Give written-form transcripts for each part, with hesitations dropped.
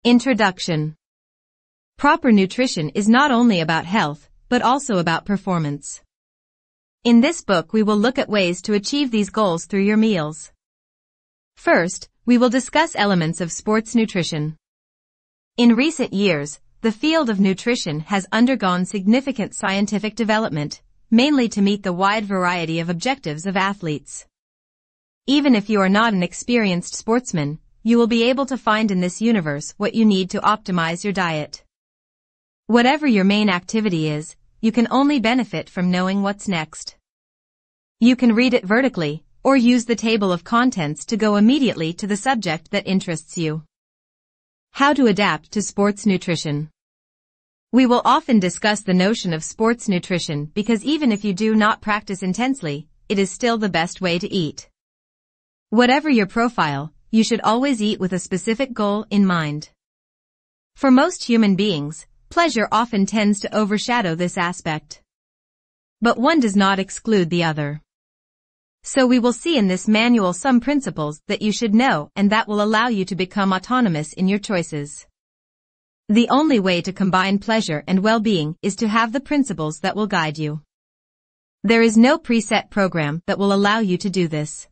Introduction. Proper nutrition is not only about health, but also about performance. In this book we will look at ways to achieve these goals through your meals. First, we will discuss elements of sports nutrition. In recent years, the field of nutrition has undergone significant scientific development, mainly to meet the wide variety of objectives of athletes. Even if you are not an experienced sportsman, you will be able to find in this universe what you need to optimize your diet. Whatever your main activity is, you can only benefit from knowing what's next. You can read it vertically, or use the table of contents to go immediately to the subject that interests you. How to adapt to sports nutrition. We will often discuss the notion of sports nutrition because even if you do not practice intensely, it is still the best way to eat. Whatever your profile, you should always eat with a specific goal in mind. For most human beings, pleasure often tends to overshadow this aspect. But one does not exclude the other. So we will see in this manual some principles that you should know and that will allow you to become autonomous in your choices. The only way to combine pleasure and well-being is to have the principles that will guide you. There is no preset program that will allow you to do this.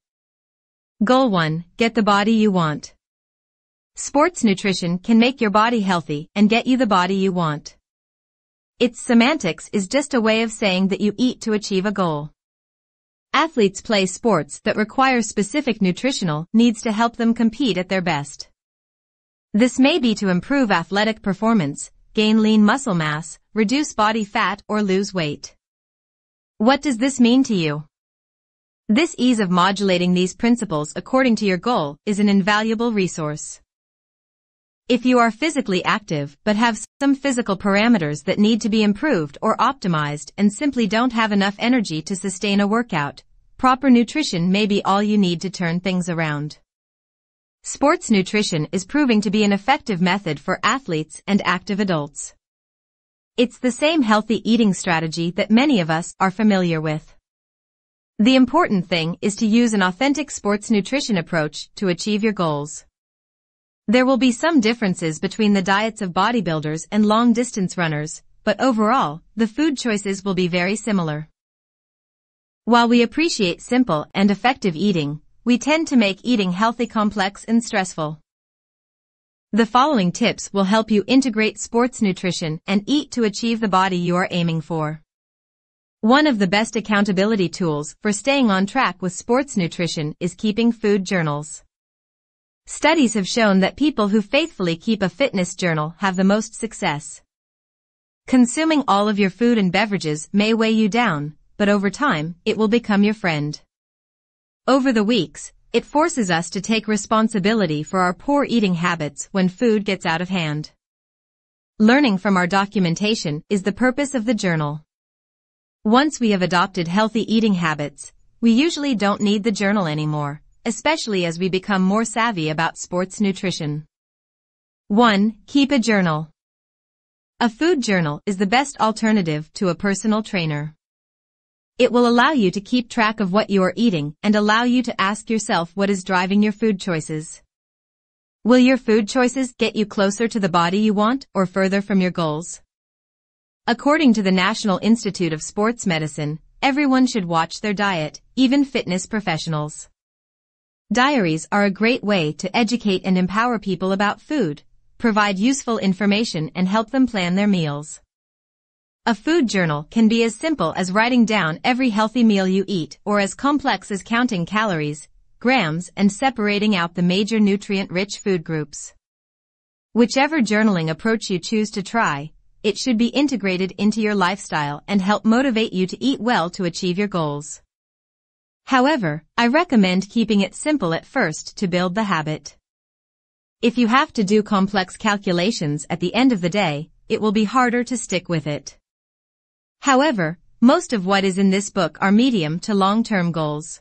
Goal 1. Get the body you want. Sports nutrition can make your body healthy and get you the body you want. Its semantics is just a way of saying that you eat to achieve a goal. Athletes play sports that require specific nutritional needs to help them compete at their best. This may be to improve athletic performance, gain lean muscle mass, reduce body fat, or lose weight. What does this mean to you? This ease of modulating these principles according to your goal is an invaluable resource. If you are physically active but have some physical parameters that need to be improved or optimized and simply don't have enough energy to sustain a workout, proper nutrition may be all you need to turn things around. Sports nutrition is proving to be an effective method for athletes and active adults. It's the same healthy eating strategy that many of us are familiar with. The important thing is to use an authentic sports nutrition approach to achieve your goals. There will be some differences between the diets of bodybuilders and long-distance runners, but overall, the food choices will be very similar. While we appreciate simple and effective eating, we tend to make eating healthy complex and stressful. The following tips will help you integrate sports nutrition and eat to achieve the body you are aiming for. One of the best accountability tools for staying on track with sports nutrition is keeping food journals. Studies have shown that people who faithfully keep a fitness journal have the most success. Consuming all of your food and beverages may weigh you down, but over time, it will become your friend. Over the weeks, it forces us to take responsibility for our poor eating habits when food gets out of hand. Learning from our documentation is the purpose of the journal. Once we have adopted healthy eating habits, we usually don't need the journal anymore, especially as we become more savvy about sports nutrition. 1. Keep a journal. A food journal is the best alternative to a personal trainer. It will allow you to keep track of what you are eating and allow you to ask yourself what is driving your food choices. Will your food choices get you closer to the body you want or further from your goals? According to the National Institute of Sports Medicine, everyone should watch their diet, even fitness professionals. Diaries are a great way to educate and empower people about food, provide useful information and help them plan their meals. A food journal can be as simple as writing down every healthy meal you eat or as complex as counting calories, grams and separating out the major nutrient-rich food groups. Whichever journaling approach you choose to try, it should be integrated into your lifestyle and help motivate you to eat well to achieve your goals. However, I recommend keeping it simple at first to build the habit. If you have to do complex calculations at the end of the day, it will be harder to stick with it. However, most of what is in this book are medium to long-term goals.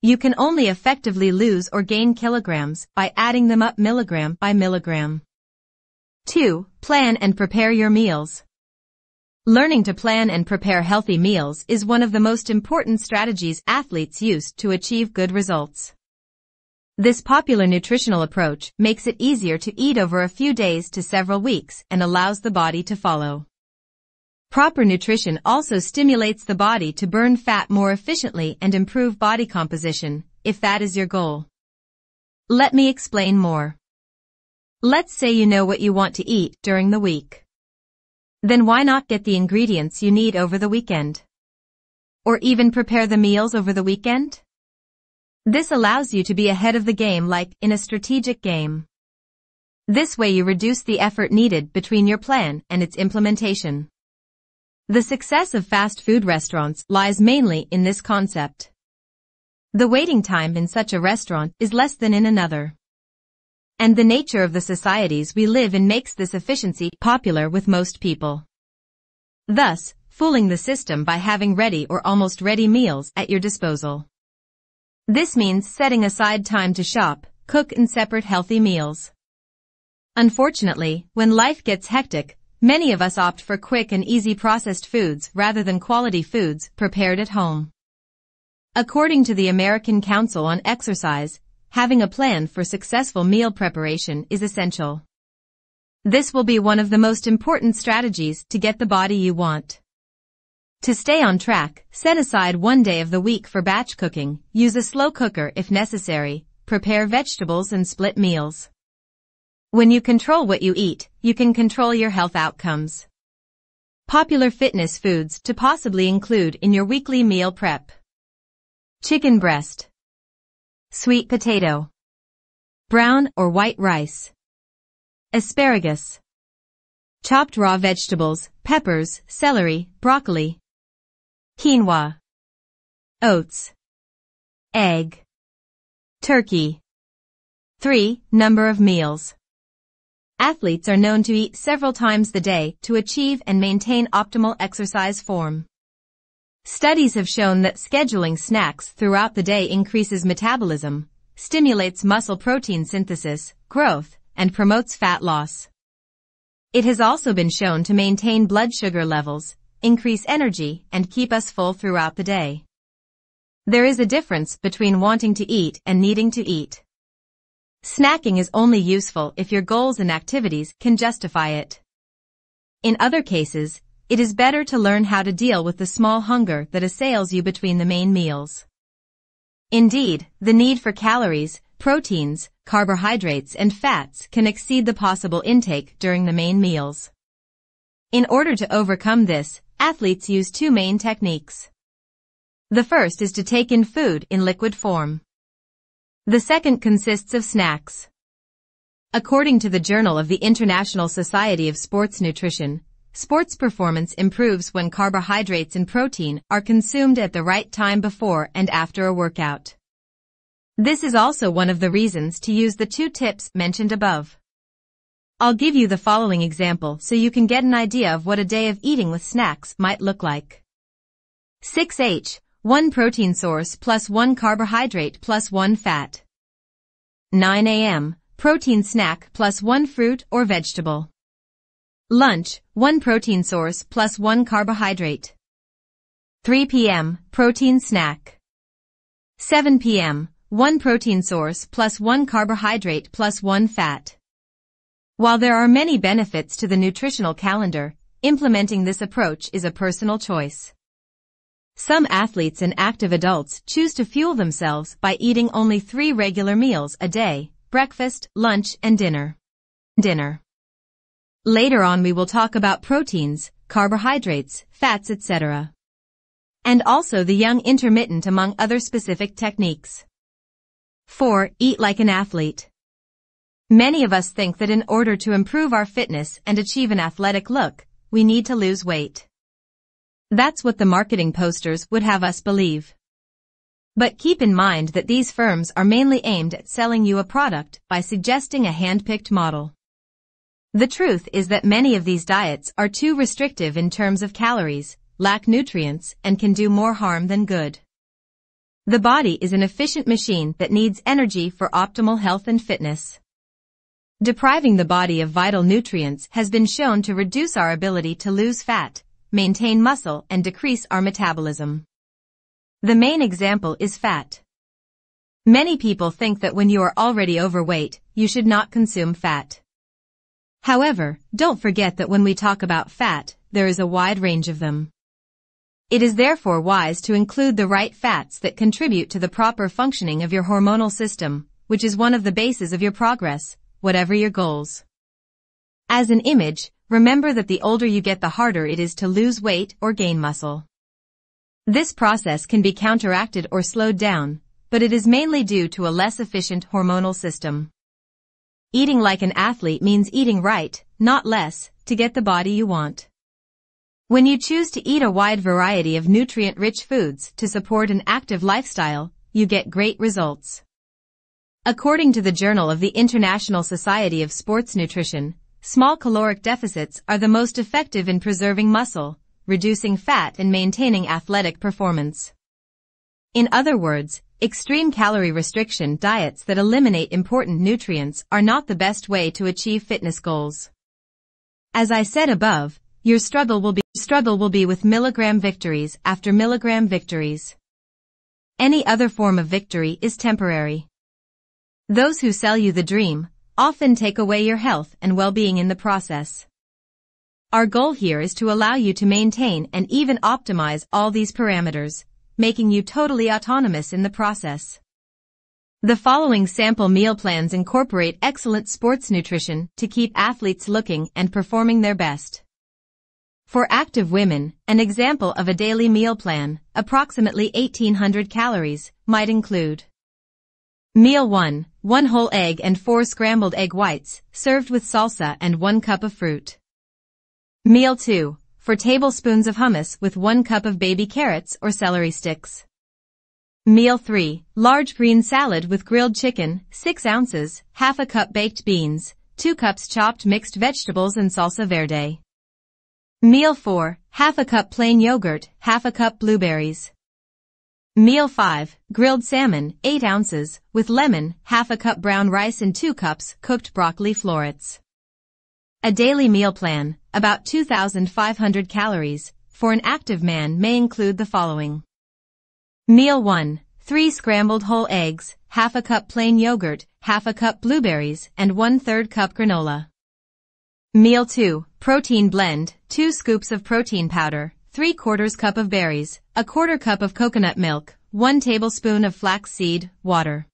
You can only effectively lose or gain kilograms by adding them up milligram by milligram. 2. Plan and prepare your meals. Learning to plan and prepare healthy meals is one of the most important strategies athletes use to achieve good results. This popular nutritional approach makes it easier to eat over a few days to several weeks and allows the body to follow. Proper nutrition also stimulates the body to burn fat more efficiently and improve body composition, if that is your goal. Let me explain more. Let's say you know what you want to eat during the week. Then why not get the ingredients you need over the weekend? Or even prepare the meals over the weekend? This allows you to be ahead of the game like in a strategic game. This way you reduce the effort needed between your plan and its implementation. The success of fast food restaurants lies mainly in this concept. The waiting time in such a restaurant is less than in another. And the nature of the societies we live in makes this efficiency popular with most people. Thus, fooling the system by having ready or almost ready meals at your disposal. This means setting aside time to shop, cook and separate healthy meals. Unfortunately, when life gets hectic, many of us opt for quick and easy processed foods rather than quality foods prepared at home. According to the American Council on Exercise, having a plan for successful meal preparation is essential. This will be one of the most important strategies to get the body you want. To stay on track, set aside one day of the week for batch cooking, use a slow cooker if necessary, prepare vegetables and split meals. When you control what you eat, you can control your health outcomes. Popular fitness foods to possibly include in your weekly meal prep. Chicken breast. Sweet potato. Brown or white rice. Asparagus. Chopped raw vegetables, peppers, celery, broccoli. Quinoa. Oats. Egg. Turkey. 3. Number of meals. Athletes are known to eat several times the day to achieve and maintain optimal exercise form. Studies have shown that scheduling snacks throughout the day increases metabolism, stimulates muscle protein synthesis, growth, and promotes fat loss. It has also been shown to maintain blood sugar levels, increase energy, and keep us full throughout the day. There is a difference between wanting to eat and needing to eat. Snacking is only useful if your goals and activities can justify it. In other cases, it is better to learn how to deal with the small hunger that assails you between the main meals. Indeed, the need for calories, proteins, carbohydrates and fats can exceed the possible intake during the main meals. In order to overcome this, athletes use two main techniques. The first is to take in food in liquid form. The second consists of snacks. According to the Journal of the International Society of Sports Nutrition, sports performance improves when carbohydrates and protein are consumed at the right time before and after a workout. This is also one of the reasons to use the 2 tips mentioned above. I'll give you the following example so you can get an idea of what a day of eating with snacks might look like. 6H, 1 protein source plus 1 carbohydrate plus 1 fat. 9 a.m., protein snack plus 1 fruit or vegetable. Lunch, 1 protein source plus 1 carbohydrate. 3 p.m., protein snack. 7 p.m., 1 protein source plus 1 carbohydrate plus 1 fat. While there are many benefits to the nutritional calendar, implementing this approach is a personal choice. Some athletes and active adults choose to fuel themselves by eating only 3 regular meals a day, breakfast, lunch, and dinner. Later on we will talk about proteins, carbohydrates, fats, etc. And also the young intermittent among other specific techniques. 4. Eat like an athlete. Many of us think that in order to improve our fitness and achieve an athletic look, we need to lose weight. That's what the marketing posters would have us believe. But keep in mind that these firms are mainly aimed at selling you a product by suggesting a hand-picked model. The truth is that many of these diets are too restrictive in terms of calories, lack nutrients, and can do more harm than good. The body is an efficient machine that needs energy for optimal health and fitness. Depriving the body of vital nutrients has been shown to reduce our ability to lose fat, maintain muscle, and decrease our metabolism. The main example is fat. Many people think that when you are already overweight, you should not consume fat. However, don't forget that when we talk about fat, there is a wide range of them. It is therefore wise to include the right fats that contribute to the proper functioning of your hormonal system, which is one of the bases of your progress, whatever your goals. As an image, remember that the older you get, the harder it is to lose weight or gain muscle. This process can be counteracted or slowed down, but it is mainly due to a less efficient hormonal system. Eating like an athlete means eating right, not less, to get the body you want. When you choose to eat a wide variety of nutrient-rich foods to support an active lifestyle, you get great results. According to the Journal of the International Society of Sports Nutrition, small caloric deficits are the most effective in preserving muscle, reducing fat and maintaining athletic performance. In other words, extreme calorie restriction diets that eliminate important nutrients are not the best way to achieve fitness goals. As I said above, your struggle will be with milligram victories after milligram victories. Any other form of victory is temporary. Those who sell you the dream often take away your health and well-being in the process. Our goal here is to allow you to maintain and even optimize all these parameters, making you totally autonomous in the process. The following sample meal plans incorporate excellent sports nutrition to keep athletes looking and performing their best. For active women, an example of a daily meal plan, approximately 1800 calories, might include: Meal 1, 1 whole egg and 4 scrambled egg whites, served with salsa and 1 cup of fruit. Meal 2, 4 tablespoons of hummus with 1 cup of baby carrots or celery sticks. Meal 3, large green salad with grilled chicken, 6 ounces, half a cup baked beans, 2 cups chopped mixed vegetables and salsa verde. Meal 4, half a cup plain yogurt, half a cup blueberries. Meal 5, grilled salmon, 8 ounces, with lemon, half a cup brown rice and 2 cups cooked broccoli florets. A daily meal plan, about 2,500 calories, for an active man may include the following. Meal 1, 3 scrambled whole eggs, half a cup plain yogurt, half a cup blueberries, and 1/3 cup granola. Meal 2, protein blend, 2 scoops of protein powder, 3/4 cup of berries, 1/4 cup of coconut milk, 1 tablespoon of flaxseed, water.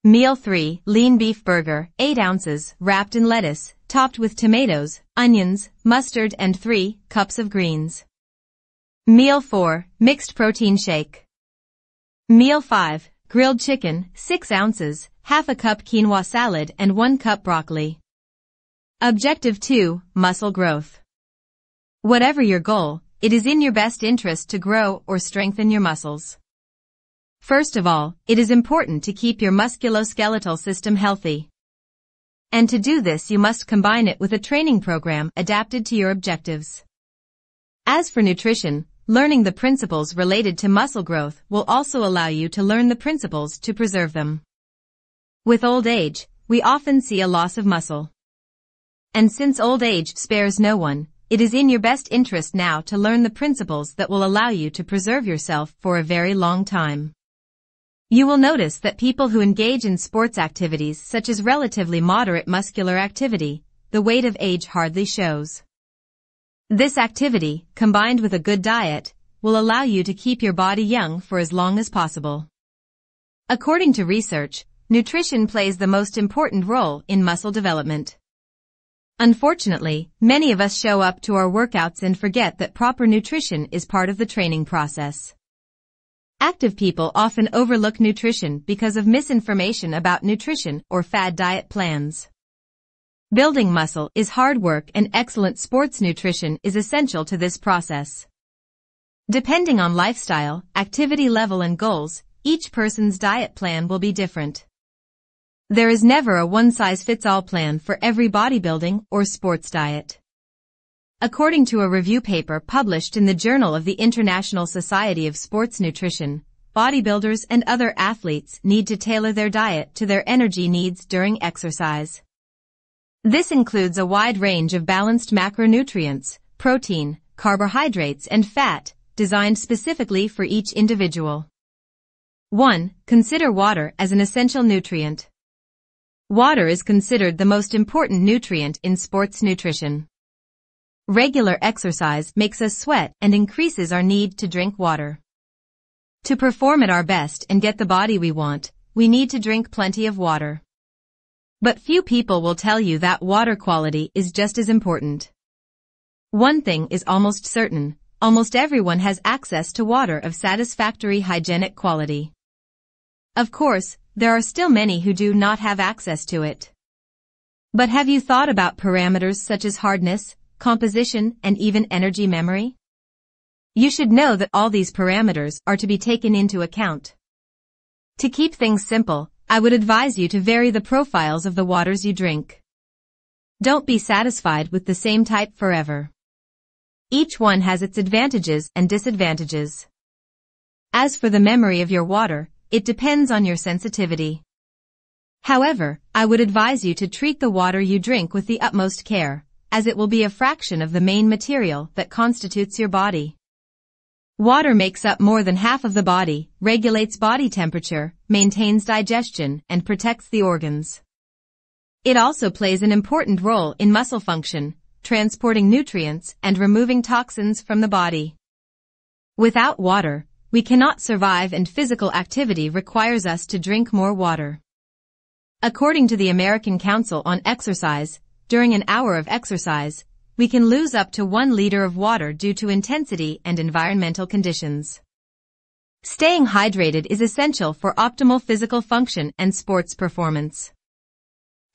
Meal 3, lean beef burger, 8 ounces, wrapped in lettuce, topped with tomatoes, onions, mustard and 3 cups of greens. Meal 4, mixed protein shake. Meal 5, grilled chicken, 6 ounces, half a cup quinoa salad and 1 cup broccoli. Objective 2, muscle growth. Whatever your goal, it is in your best interest to grow or strengthen your muscles. First of all, it is important to keep your musculoskeletal system healthy. And to do this you must combine it with a training program adapted to your objectives. As for nutrition, learning the principles related to muscle growth will also allow you to learn the principles to preserve them. With old age, we often see a loss of muscle. And since old age spares no one, it is in your best interest now to learn the principles that will allow you to preserve yourself for a very long time. You will notice that people who engage in sports activities such as relatively moderate muscular activity, the weight of age hardly shows. This activity, combined with a good diet, will allow you to keep your body young for as long as possible. According to research, nutrition plays the most important role in muscle development. Unfortunately, many of us show up to our workouts and forget that proper nutrition is part of the training process. Active people often overlook nutrition because of misinformation about nutrition or fad diet plans. Building muscle is hard work and excellent sports nutrition is essential to this process. Depending on lifestyle, activity level and goals, each person's diet plan will be different. There is never a one-size-fits-all plan for every bodybuilding or sports diet. According to a review paper published in the Journal of the International Society of Sports Nutrition, bodybuilders and other athletes need to tailor their diet to their energy needs during exercise. This includes a wide range of balanced macronutrients, protein, carbohydrates and fat, designed specifically for each individual. 1. Consider water as an essential nutrient. Water is considered the most important nutrient in sports nutrition. Regular exercise makes us sweat and increases our need to drink water. To perform at our best and get the body we want, we need to drink plenty of water. But few people will tell you that water quality is just as important. One thing is almost certain, almost everyone has access to water of satisfactory hygienic quality. Of course, there are still many who do not have access to it. But have you thought about parameters such as hardness, composition, and even energy memory? You should know that all these parameters are to be taken into account. To keep things simple, I would advise you to vary the profiles of the waters you drink. Don't be satisfied with the same type forever. Each one has its advantages and disadvantages. As for the memory of your water, it depends on your sensitivity. However, I would advise you to treat the water you drink with the utmost care, as it will be a fraction of the main material that constitutes your body. Water makes up more than half of the body, regulates body temperature, maintains digestion, and protects the organs. It also plays an important role in muscle function, transporting nutrients and removing toxins from the body. Without water, we cannot survive, and physical activity requires us to drink more water. According to the American Council on Exercise, during an hour of exercise, we can lose up to 1 liter of water due to intensity and environmental conditions. Staying hydrated is essential for optimal physical function and sports performance.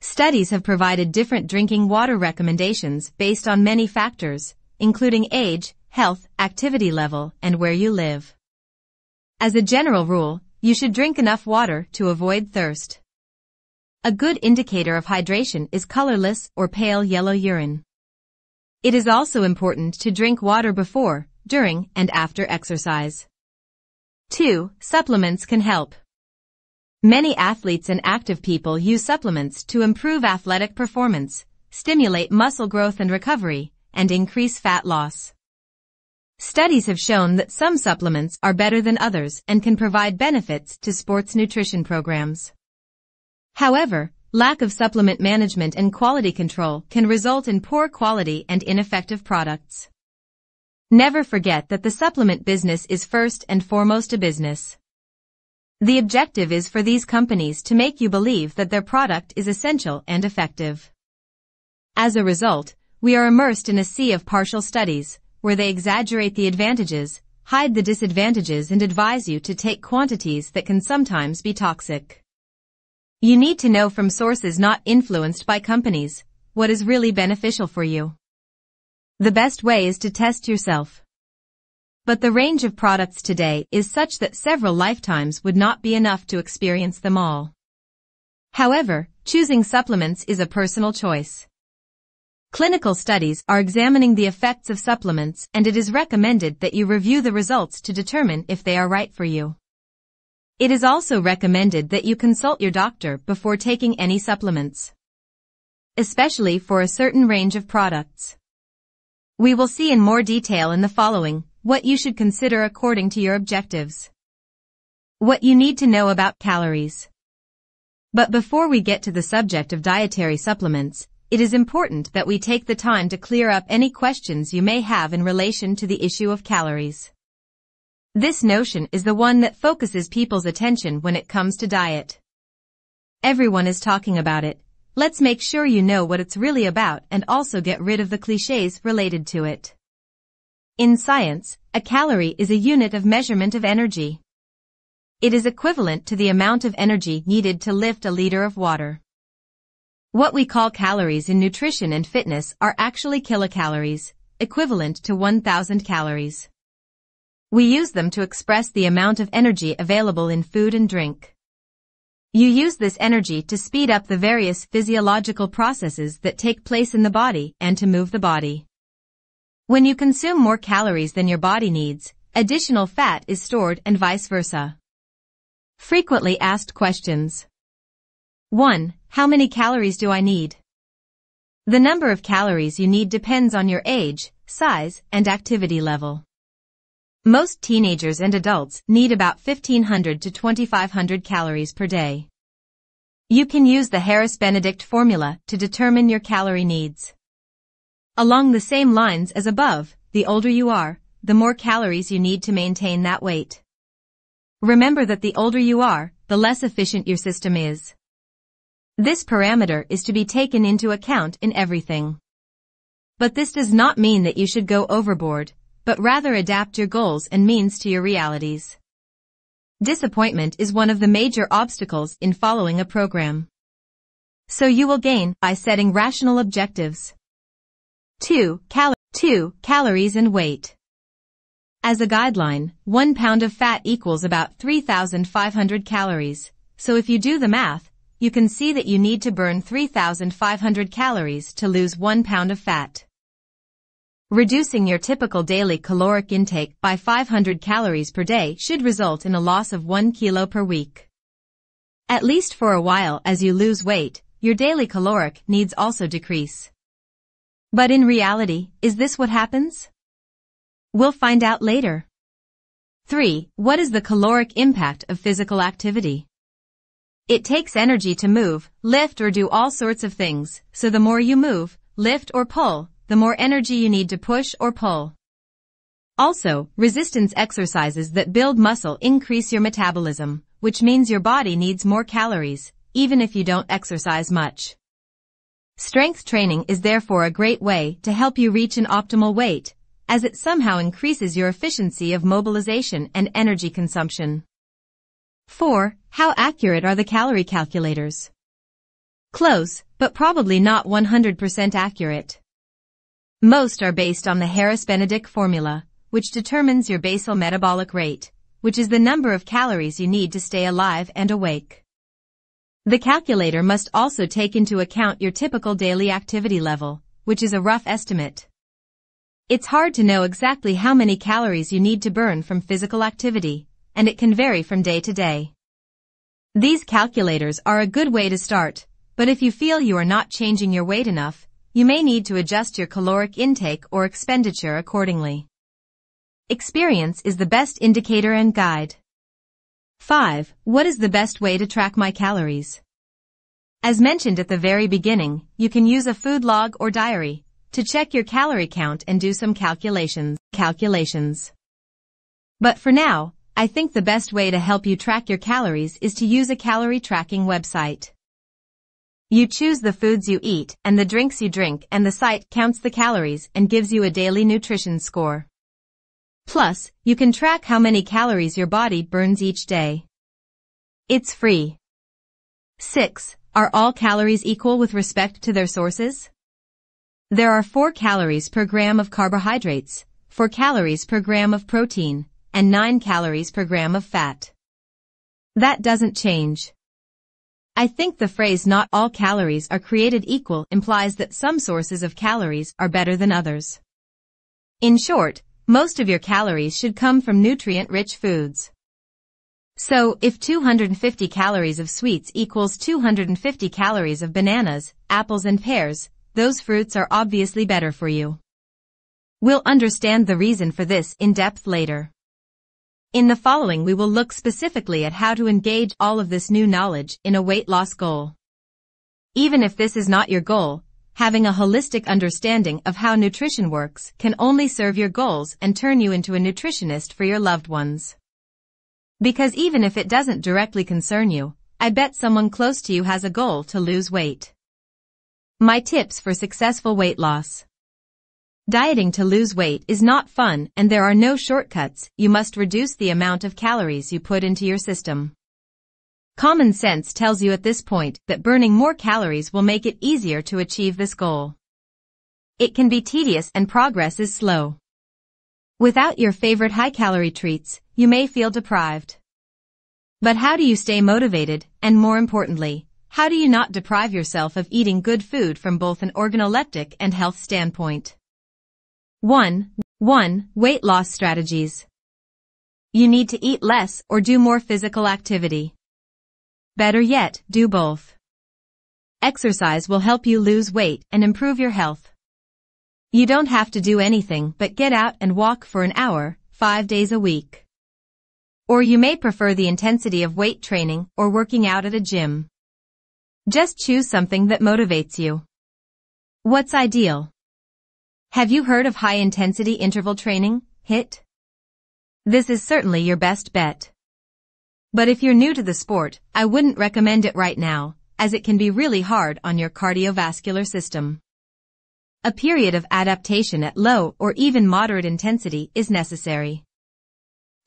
Studies have provided different drinking water recommendations based on many factors, including age, health, activity level, and where you live. As a general rule, you should drink enough water to avoid thirst. A good indicator of hydration is colorless or pale yellow urine. It is also important to drink water before, during, and after exercise. 2. Supplements can help. Many athletes and active people use supplements to improve athletic performance, stimulate muscle growth and recovery, and increase fat loss. Studies have shown that some supplements are better than others and can provide benefits to sports nutrition programs. However, lack of supplement management and quality control can result in poor quality and ineffective products. Never forget that the supplement business is first and foremost a business. The objective is for these companies to make you believe that their product is essential and effective. As a result, we are immersed in a sea of partial studies, where they exaggerate the advantages, hide the disadvantages, and advise you to take quantities that can sometimes be toxic. You need to know from sources not influenced by companies what is really beneficial for you. The best way is to test yourself. But the range of products today is such that several lifetimes would not be enough to experience them all. However, choosing supplements is a personal choice. Clinical studies are examining the effects of supplements, and it is recommended that you review the results to determine if they are right for you. It is also recommended that you consult your doctor before taking any supplements, especially for a certain range of products. We will see in more detail in the following what you should consider according to your objectives. What you need to know about calories. But before we get to the subject of dietary supplements, it is important that we take the time to clear up any questions you may have in relation to the issue of calories. This notion is the one that focuses people's attention when it comes to diet. Everyone is talking about it. Let's make sure you know what it's really about and also get rid of the clichés related to it. In science, a calorie is a unit of measurement of energy. It is equivalent to the amount of energy needed to lift a liter of water. What we call calories in nutrition and fitness are actually kilocalories, equivalent to 1,000 calories. We use them to express the amount of energy available in food and drink. You use this energy to speed up the various physiological processes that take place in the body and to move the body. When you consume more calories than your body needs, additional fat is stored and vice versa. Frequently asked questions. 1. How many calories do I need? The number of calories you need depends on your age, size, and activity level. Most teenagers and adults need about 1,500 to 2,500 calories per day. You can use the Harris-Benedict formula to determine your calorie needs. Along the same lines as above, the older you are, the more calories you need to maintain that weight. Remember that the older you are, the less efficient your system is. This parameter is to be taken into account in everything. But this does not mean that you should go overboard, but rather adapt your goals and means to your realities. Disappointment is one of the major obstacles in following a program. So you will gain by setting rational objectives. 2. Calories and weight. As a guideline, 1 pound of fat equals about 3,500 calories, so if you do the math, you can see that you need to burn 3,500 calories to lose 1 pound of fat. Reducing your typical daily caloric intake by 500 calories per day should result in a loss of 1 kilo per week. At least for a while as you lose weight, your daily caloric needs also decrease. But in reality, is this what happens? We'll find out later. 3. What is the caloric impact of physical activity? It takes energy to move, lift or do all sorts of things, so the more you move, lift or pull, the more energy you need to push or pull. Also, resistance exercises that build muscle increase your metabolism, which means your body needs more calories, even if you don't exercise much. Strength training is therefore a great way to help you reach an optimal weight, as it somehow increases your efficiency of mobilization and energy consumption. 4. How accurate are the calorie calculators? Close, but probably not 100% accurate. Most are based on the Harris-Benedict formula, which determines your basal metabolic rate, which is the number of calories you need to stay alive and awake. The calculator must also take into account your typical daily activity level, which is a rough estimate. It's hard to know exactly how many calories you need to burn from physical activity, and it can vary from day to day. These calculators are a good way to start, but if you feel you are not changing your weight enough, you may need to adjust your caloric intake or expenditure accordingly. Experience is the best indicator and guide. 5. What is the best way to track my calories? As mentioned at the very beginning, you can use a food log or diary to check your calorie count and do some calculations. But for now, I think the best way to help you track your calories is to use a calorie tracking website. You choose the foods you eat and the drinks you drink, and the site counts the calories and gives you a daily nutrition score. Plus, you can track how many calories your body burns each day. It's free. 6. Are all calories equal with respect to their sources? There are 4 calories per gram of carbohydrates, 4 calories per gram of protein, and 9 calories per gram of fat. That doesn't change. I think the phrase "not all calories are created equal" implies that some sources of calories are better than others. In short, most of your calories should come from nutrient-rich foods. So, if 250 calories of sweets equals 250 calories of bananas, apples and pears, those fruits are obviously better for you. We'll understand the reason for this in depth later. In the following we will look specifically at how to engage all of this new knowledge in a weight loss goal. Even if this is not your goal, having a holistic understanding of how nutrition works can only serve your goals and turn you into a nutritionist for your loved ones. Because even if it doesn't directly concern you, I bet someone close to you has a goal to lose weight. My tips for successful weight loss. Dieting to lose weight is not fun, and there are no shortcuts. You must reduce the amount of calories you put into your system. Common sense tells you at this point that burning more calories will make it easier to achieve this goal. It can be tedious and progress is slow. Without your favorite high-calorie treats, you may feel deprived. But how do you stay motivated, and more importantly, how do you not deprive yourself of eating good food from both an organoleptic and health standpoint? 1. Weight loss strategies. You need to eat less or do more physical activity. Better yet, do both. Exercise will help you lose weight and improve your health. You don't have to do anything but get out and walk for an hour, 5 days a week. Or you may prefer the intensity of weight training or working out at a gym. Just choose something that motivates you. What's ideal? Have you heard of high-intensity interval training, HIIT? This is certainly your best bet. But if you're new to the sport, I wouldn't recommend it right now, as it can be really hard on your cardiovascular system. A period of adaptation at low or even moderate intensity is necessary.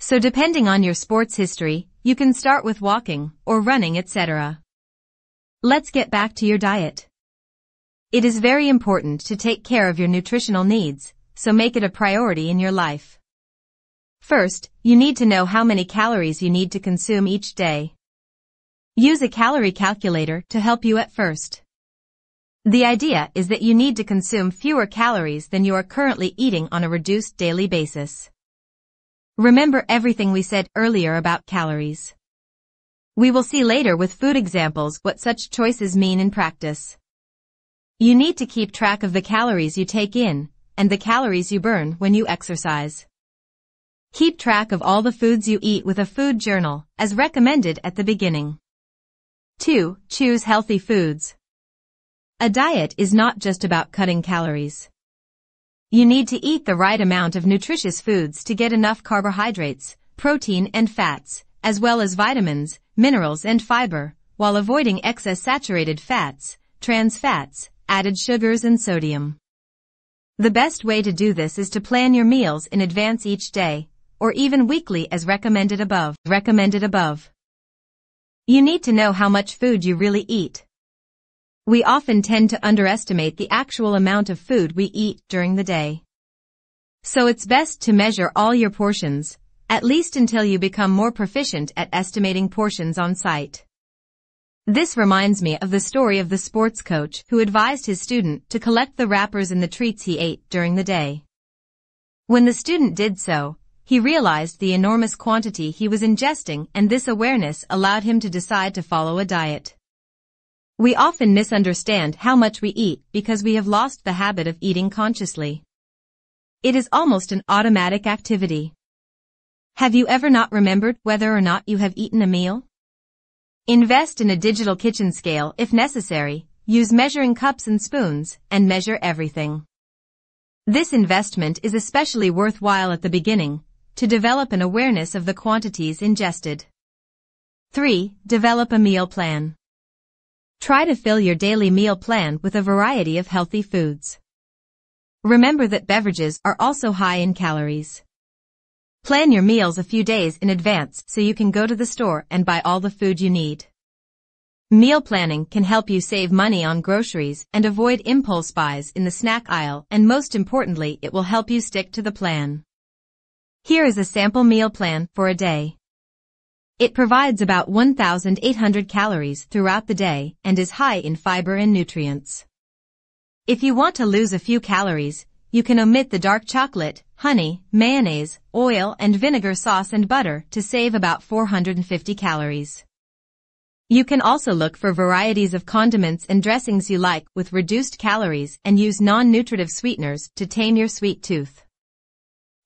So depending on your sports history, you can start with walking or running, etc. Let's get back to your diet. It is very important to take care of your nutritional needs, so make it a priority in your life. First, you need to know how many calories you need to consume each day. Use a calorie calculator to help you at first. The idea is that you need to consume fewer calories than you are currently eating on a reduced daily basis. Remember everything we said earlier about calories. We will see later with food examples what such choices mean in practice. You need to keep track of the calories you take in, and the calories you burn when you exercise. Keep track of all the foods you eat with a food journal, as recommended at the beginning. 2. Choose healthy foods. A diet is not just about cutting calories. You need to eat the right amount of nutritious foods to get enough carbohydrates, protein and fats, as well as vitamins, minerals and fiber, while avoiding excess saturated fats, trans fats, added sugars and sodium. The best way to do this is to plan your meals in advance each day, or even weekly as recommended above. You need to know how much food you really eat. We often tend to underestimate the actual amount of food we eat during the day. So it's best to measure all your portions, at least until you become more proficient at estimating portions on site. This reminds me of the story of the sports coach who advised his student to collect the wrappers in the treats he ate during the day. When the student did so, he realized the enormous quantity he was ingesting, and this awareness allowed him to decide to follow a diet. We often misunderstand how much we eat because we have lost the habit of eating consciously. It is almost an automatic activity. Have you ever not remembered whether or not you have eaten a meal? Invest in a digital kitchen scale if necessary, use measuring cups and spoons, and measure everything. This investment is especially worthwhile at the beginning, to develop an awareness of the quantities ingested. 3. Develop a meal plan. Try to fill your daily meal plan with a variety of healthy foods. Remember that beverages are also high in calories. Plan your meals a few days in advance so you can go to the store and buy all the food you need. Meal planning can help you save money on groceries and avoid impulse buys in the snack aisle, and most importantly, it will help you stick to the plan. Here is a sample meal plan for a day. It provides about 1,800 calories throughout the day and is high in fiber and nutrients. If you want to lose a few calories, you can omit the dark chocolate, honey, mayonnaise, oil and vinegar sauce and butter to save about 450 calories. You can also look for varieties of condiments and dressings you like with reduced calories and use non-nutritive sweeteners to tame your sweet tooth.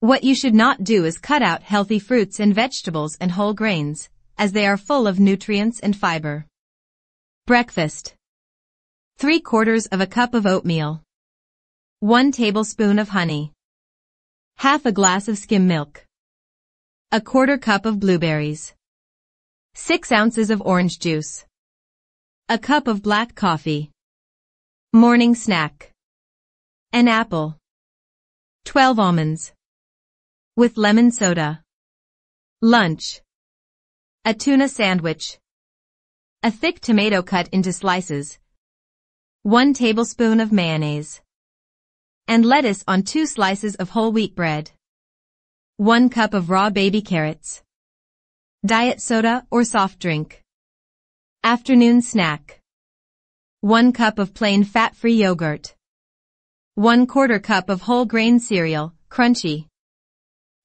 What you should not do is cut out healthy fruits and vegetables and whole grains, as they are full of nutrients and fiber. Breakfast. 3/4 of a cup of oatmeal. 1 tablespoon of honey. Half a glass of skim milk. 1/4 cup of blueberries. 6 ounces of orange juice. A cup of black coffee. Morning snack. An apple. 12 almonds. With lemon soda. Lunch. A tuna sandwich. A thick tomato cut into slices. 1 tablespoon of mayonnaise. And lettuce on 2 slices of whole wheat bread. 1 cup of raw baby carrots. Diet soda or soft drink. Afternoon snack. 1 cup of plain fat-free yogurt. 1/4 cup of whole grain cereal, crunchy.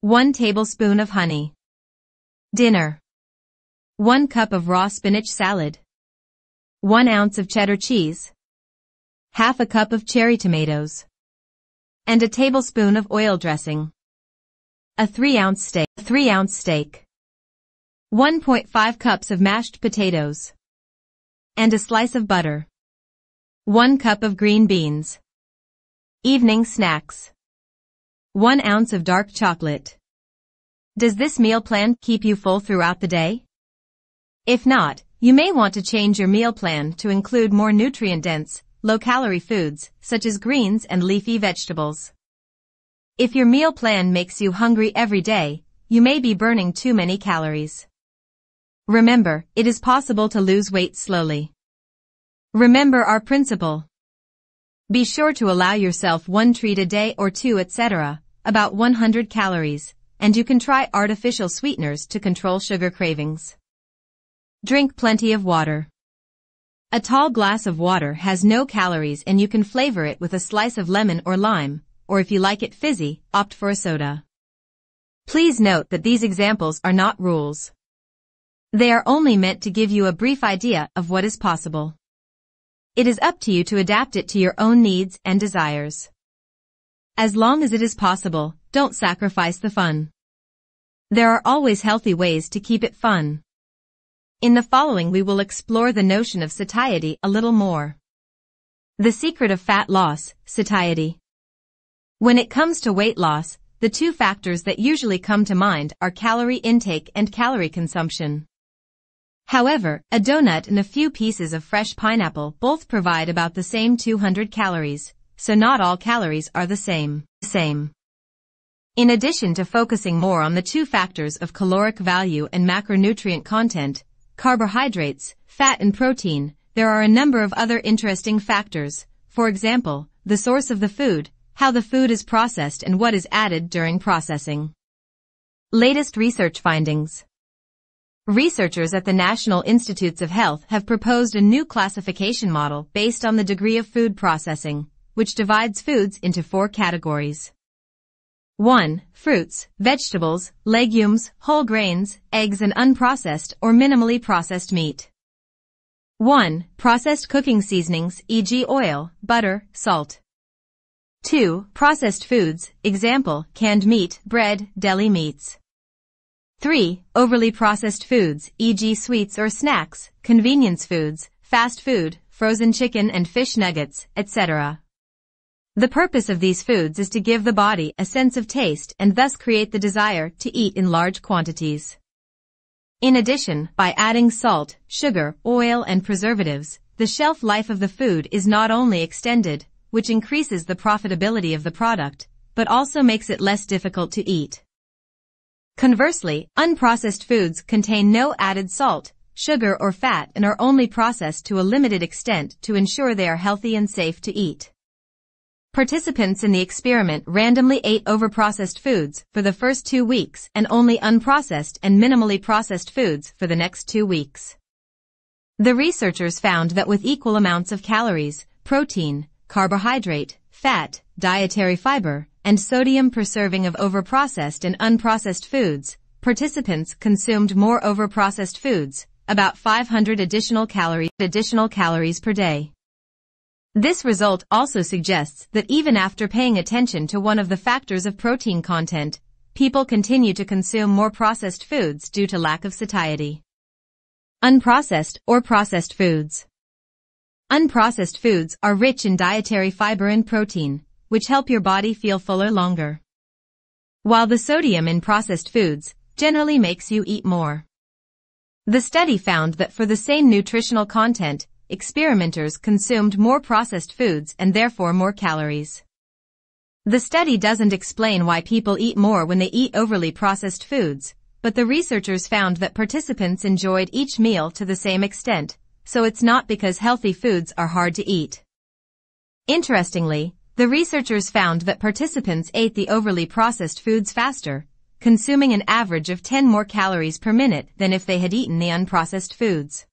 1 tablespoon of honey. Dinner. 1 cup of raw spinach salad. 1 ounce of cheddar cheese. Half a cup of cherry tomatoes. And a tablespoon of oil dressing. A 3-ounce steak. 1.5 cups of mashed potatoes. And a slice of butter. 1 cup of green beans. Evening snacks. 1 ounce of dark chocolate. Does this meal plan keep you full throughout the day? If not, you may want to change your meal plan to include more nutrient-dense, low-calorie foods, such as greens and leafy vegetables. If your meal plan makes you hungry every day, you may be burning too many calories. Remember, it is possible to lose weight slowly. Remember our principle. Be sure to allow yourself 1 treat a day or 2, etc., about 100 calories, and you can try artificial sweeteners to control sugar cravings. Drink plenty of water. A tall glass of water has no calories and you can flavor it with a slice of lemon or lime, or if you like it fizzy, opt for a soda. Please note that these examples are not rules. They are only meant to give you a brief idea of what is possible. It is up to you to adapt it to your own needs and desires. As long as it is possible, don't sacrifice the fun. There are always healthy ways to keep it fun. In the following we will explore the notion of satiety a little more. The secret of fat loss, satiety. When it comes to weight loss, the 2 factors that usually come to mind are calorie intake and calorie consumption. However, a donut and a few pieces of fresh pineapple both provide about the same 200 calories, so not all calories are the same. In addition to focusing more on the 2 factors of caloric value and macronutrient content, carbohydrates, fat and protein, there are a number of other interesting factors, for example, the source of the food, how the food is processed and what is added during processing. Latest research findings. Researchers at the National Institutes of Health have proposed a new classification model based on the degree of food processing, which divides foods into 4 categories. 1. Fruits, vegetables, legumes, whole grains, eggs and unprocessed or minimally processed meat. 1. Processed cooking seasonings, e.g. oil, butter, salt. 2. Processed foods, example, canned meat, bread, deli meats. 3. Overly processed foods, e.g. sweets or snacks, convenience foods, fast food, frozen chicken and fish nuggets, etc. The purpose of these foods is to give the body a sense of taste and thus create the desire to eat in large quantities. In addition, by adding salt, sugar, oil and preservatives, the shelf life of the food is not only extended, which increases the profitability of the product, but also makes it less difficult to eat. Conversely, unprocessed foods contain no added salt, sugar or fat and are only processed to a limited extent to ensure they are healthy and safe to eat. Participants in the experiment randomly ate overprocessed foods for the first 2 weeks and only unprocessed and minimally processed foods for the next 2 weeks. The researchers found that with equal amounts of calories, protein, carbohydrate, fat, dietary fiber, and sodium per serving of overprocessed and unprocessed foods, participants consumed more overprocessed foods, about 500 additional calories per day. This result also suggests that even after paying attention to one of the factors of protein content, people continue to consume more processed foods due to lack of satiety. Unprocessed or processed foods. Unprocessed foods are rich in dietary fiber and protein, which help your body feel fuller longer. While the sodium in processed foods generally makes you eat more. The study found that for the same nutritional content, experimenters consumed more processed foods and therefore more calories. The study doesn't explain why people eat more when they eat overly processed foods, but the researchers found that participants enjoyed each meal to the same extent, so it's not because healthy foods are hard to eat. Interestingly, the researchers found that participants ate the overly processed foods faster, consuming an average of 10 more calories per minute than if they had eaten the unprocessed foods.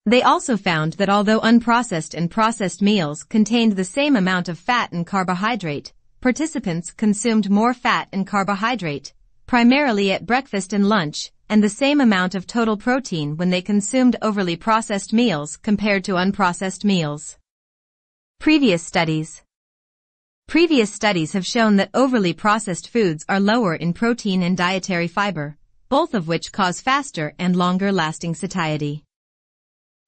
They also found that although unprocessed and processed meals contained the same amount of fat and carbohydrate, participants consumed more fat and carbohydrate, primarily at breakfast and lunch, and the same amount of total protein when they consumed overly processed meals compared to unprocessed meals. Previous Previous studies have shown that overly processed foods are lower in protein and dietary fiber, both of which cause faster and longer-lasting satiety.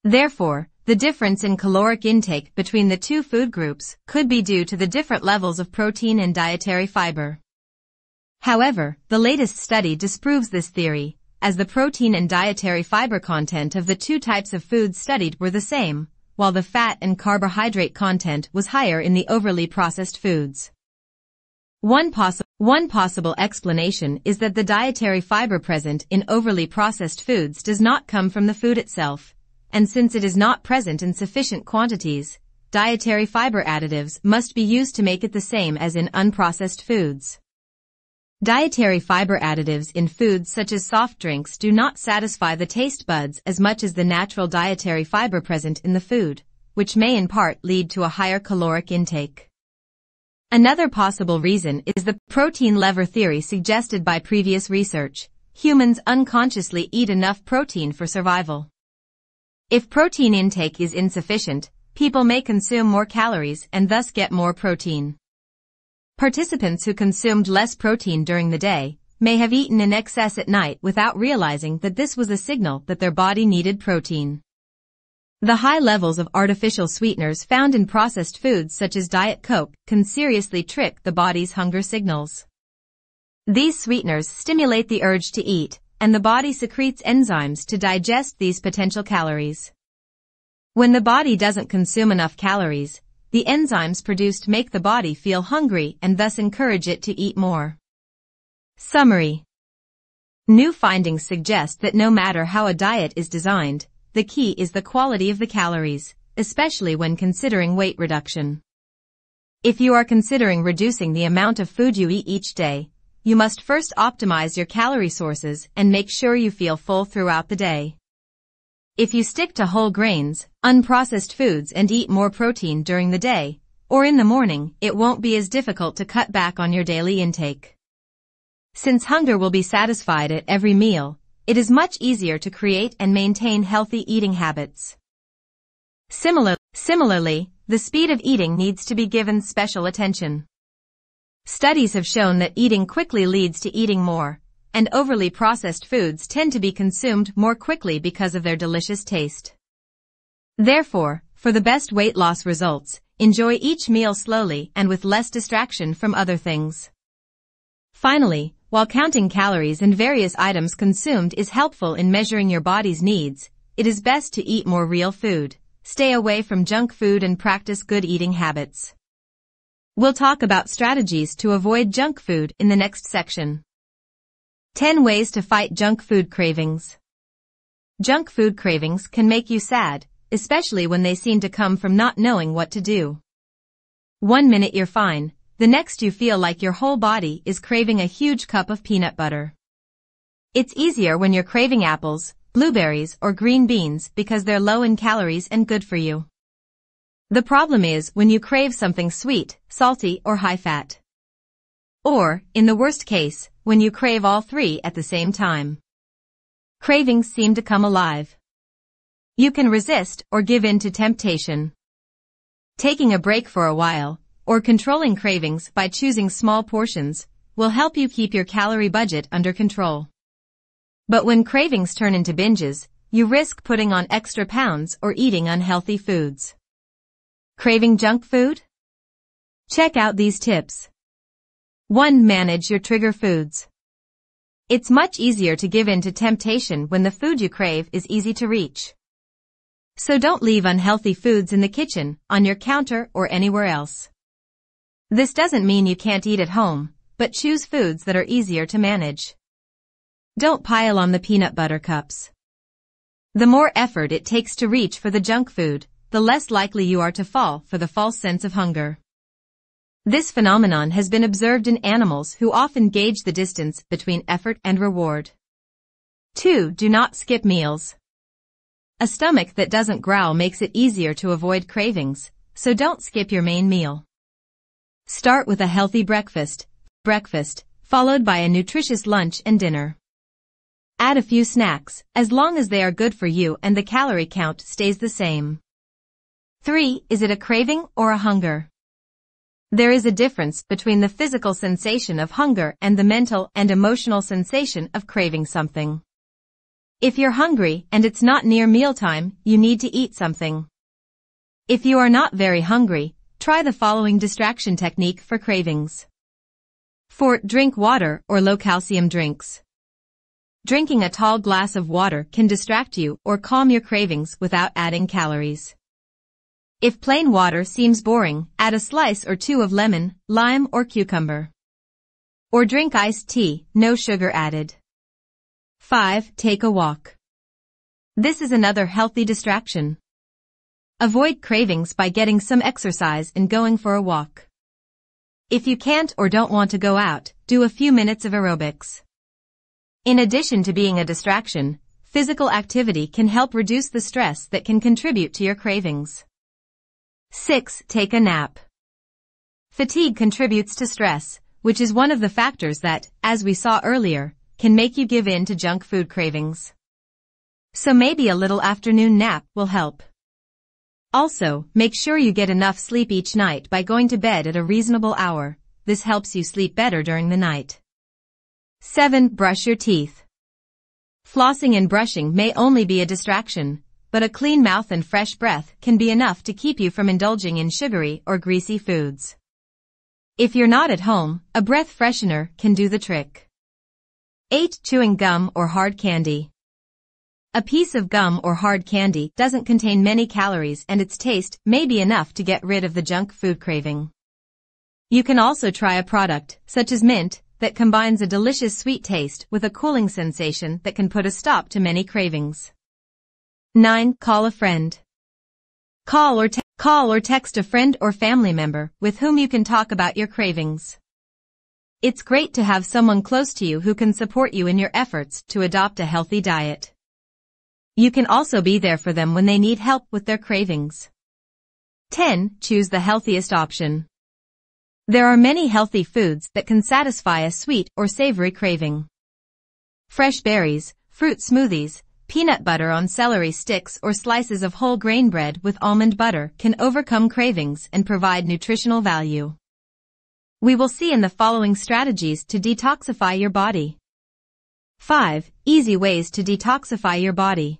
Therefore, the difference in caloric intake between the two food groups could be due to the different levels of protein and dietary fiber. However, the latest study disproves this theory, as the protein and dietary fiber content of the two types of foods studied were the same, while the fat and carbohydrate content was higher in the overly processed foods. One possible explanation is that the dietary fiber present in overly processed foods does not come from the food itself, and since it is not present in sufficient quantities, dietary fiber additives must be used to make it the same as in unprocessed foods. Dietary fiber additives in foods such as soft drinks do not satisfy the taste buds as much as the natural dietary fiber present in the food, which may in part lead to a higher caloric intake. Another possible reason is the protein lever theory suggested by previous research. Humans unconsciously eat enough protein for survival. If protein intake is insufficient, people may consume more calories and thus get more protein. Participants who consumed less protein during the day may have eaten in excess at night without realizing that this was a signal that their body needed protein. The high levels of artificial sweeteners found in processed foods such as Diet Coke can seriously trick the body's hunger signals. These sweeteners stimulate the urge to eat, and the body secretes enzymes to digest these potential calories. When the body doesn't consume enough calories, the enzymes produced make the body feel hungry and thus encourage it to eat more. Summary. New findings suggest that no matter how a diet is designed, the key is the quality of the calories, especially when considering weight reduction. If you are considering reducing the amount of food you eat each day, you must first optimize your calorie sources and make sure you feel full throughout the day. If you stick to whole grains, unprocessed foods and eat more protein during the day, or in the morning, it won't be as difficult to cut back on your daily intake. Since hunger will be satisfied at every meal, it is much easier to create and maintain healthy eating habits. Similarly, the speed of eating needs to be given special attention. Studies have shown that eating quickly leads to eating more, and overly processed foods tend to be consumed more quickly because of their delicious taste. Therefore, for the best weight loss results, enjoy each meal slowly and with less distraction from other things. Finally, while counting calories and various items consumed is helpful in measuring your body's needs, it is best to eat more real food, stay away from junk food and practice good eating habits. We'll talk about strategies to avoid junk food in the next section. 10 ways to fight junk food cravings. Junk food cravings can make you sad, especially when they seem to come from not knowing what to do. One minute you're fine, the next you feel like your whole body is craving a huge cup of peanut butter. It's easier when you're craving apples, blueberries, or green beans because they're low in calories and good for you. The problem is when you crave something sweet, salty, or high-fat. Or, in the worst case, when you crave all three at the same time. Cravings seem to come alive. You can resist or give in to temptation. Taking a break for a while, or controlling cravings by choosing small portions, will help you keep your calorie budget under control. But when cravings turn into binges, you risk putting on extra pounds or eating unhealthy foods. Craving junk food? Check out these tips. 1. Manage your trigger foods. It's much easier to give in to temptation when the food you crave is easy to reach. So don't leave unhealthy foods in the kitchen, on your counter, or anywhere else. This doesn't mean you can't eat at home, but choose foods that are easier to manage. Don't pile on the peanut butter cups. The more effort it takes to reach for the junk food, the less likely you are to fall for the false sense of hunger. This phenomenon has been observed in animals who often gauge the distance between effort and reward. 2. Do not skip meals. A stomach that doesn't growl makes it easier to avoid cravings, so don't skip your main meal. Start with a healthy breakfast, followed by a nutritious lunch and dinner. Add a few snacks, as long as they are good for you and the calorie count stays the same. 3. Is it a craving or a hunger? There is a difference between the physical sensation of hunger and the mental and emotional sensation of craving something. If you're hungry and it's not near mealtime, you need to eat something. If you are not very hungry, try the following distraction technique for cravings. 4. Drink water or low-calcium drinks. Drinking a tall glass of water can distract you or calm your cravings without adding calories. If plain water seems boring, add a slice or two of lemon, lime or cucumber. Or drink iced tea, no sugar added. 5. Take a walk. This is another healthy distraction. Avoid cravings by getting some exercise and going for a walk. If you can't or don't want to go out, do a few minutes of aerobics. In addition to being a distraction, physical activity can help reduce the stress that can contribute to your cravings. 6. Take a nap. Fatigue contributes to stress, which is one of the factors that, as we saw earlier, can make you give in to junk food cravings. So maybe a little afternoon nap will help. Also, make sure you get enough sleep each night by going to bed at a reasonable hour. This helps you sleep better during the night. 7. Brush your teeth. Flossing and brushing may only be a distraction, but a clean mouth and fresh breath can be enough to keep you from indulging in sugary or greasy foods. If you're not at home, a breath freshener can do the trick. 8. Chewing gum or hard candy. A piece of gum or hard candy doesn't contain many calories and its taste may be enough to get rid of the junk food craving. You can also try a product, such as mint, that combines a delicious sweet taste with a cooling sensation that can put a stop to many cravings. 9. Call a friend. Call or text a friend or family member with whom you can talk about your cravings. It's great to have someone close to you who can support you in your efforts to adopt a healthy diet. You can also be there for them when they need help with their cravings. 10. Choose the healthiest option. There are many healthy foods that can satisfy a sweet or savory craving. Fresh berries, fruit smoothies, peanut butter on celery sticks or slices of whole grain bread with almond butter can overcome cravings and provide nutritional value. We will see in the following strategies to detoxify your body. 5. Easy ways to detoxify your body.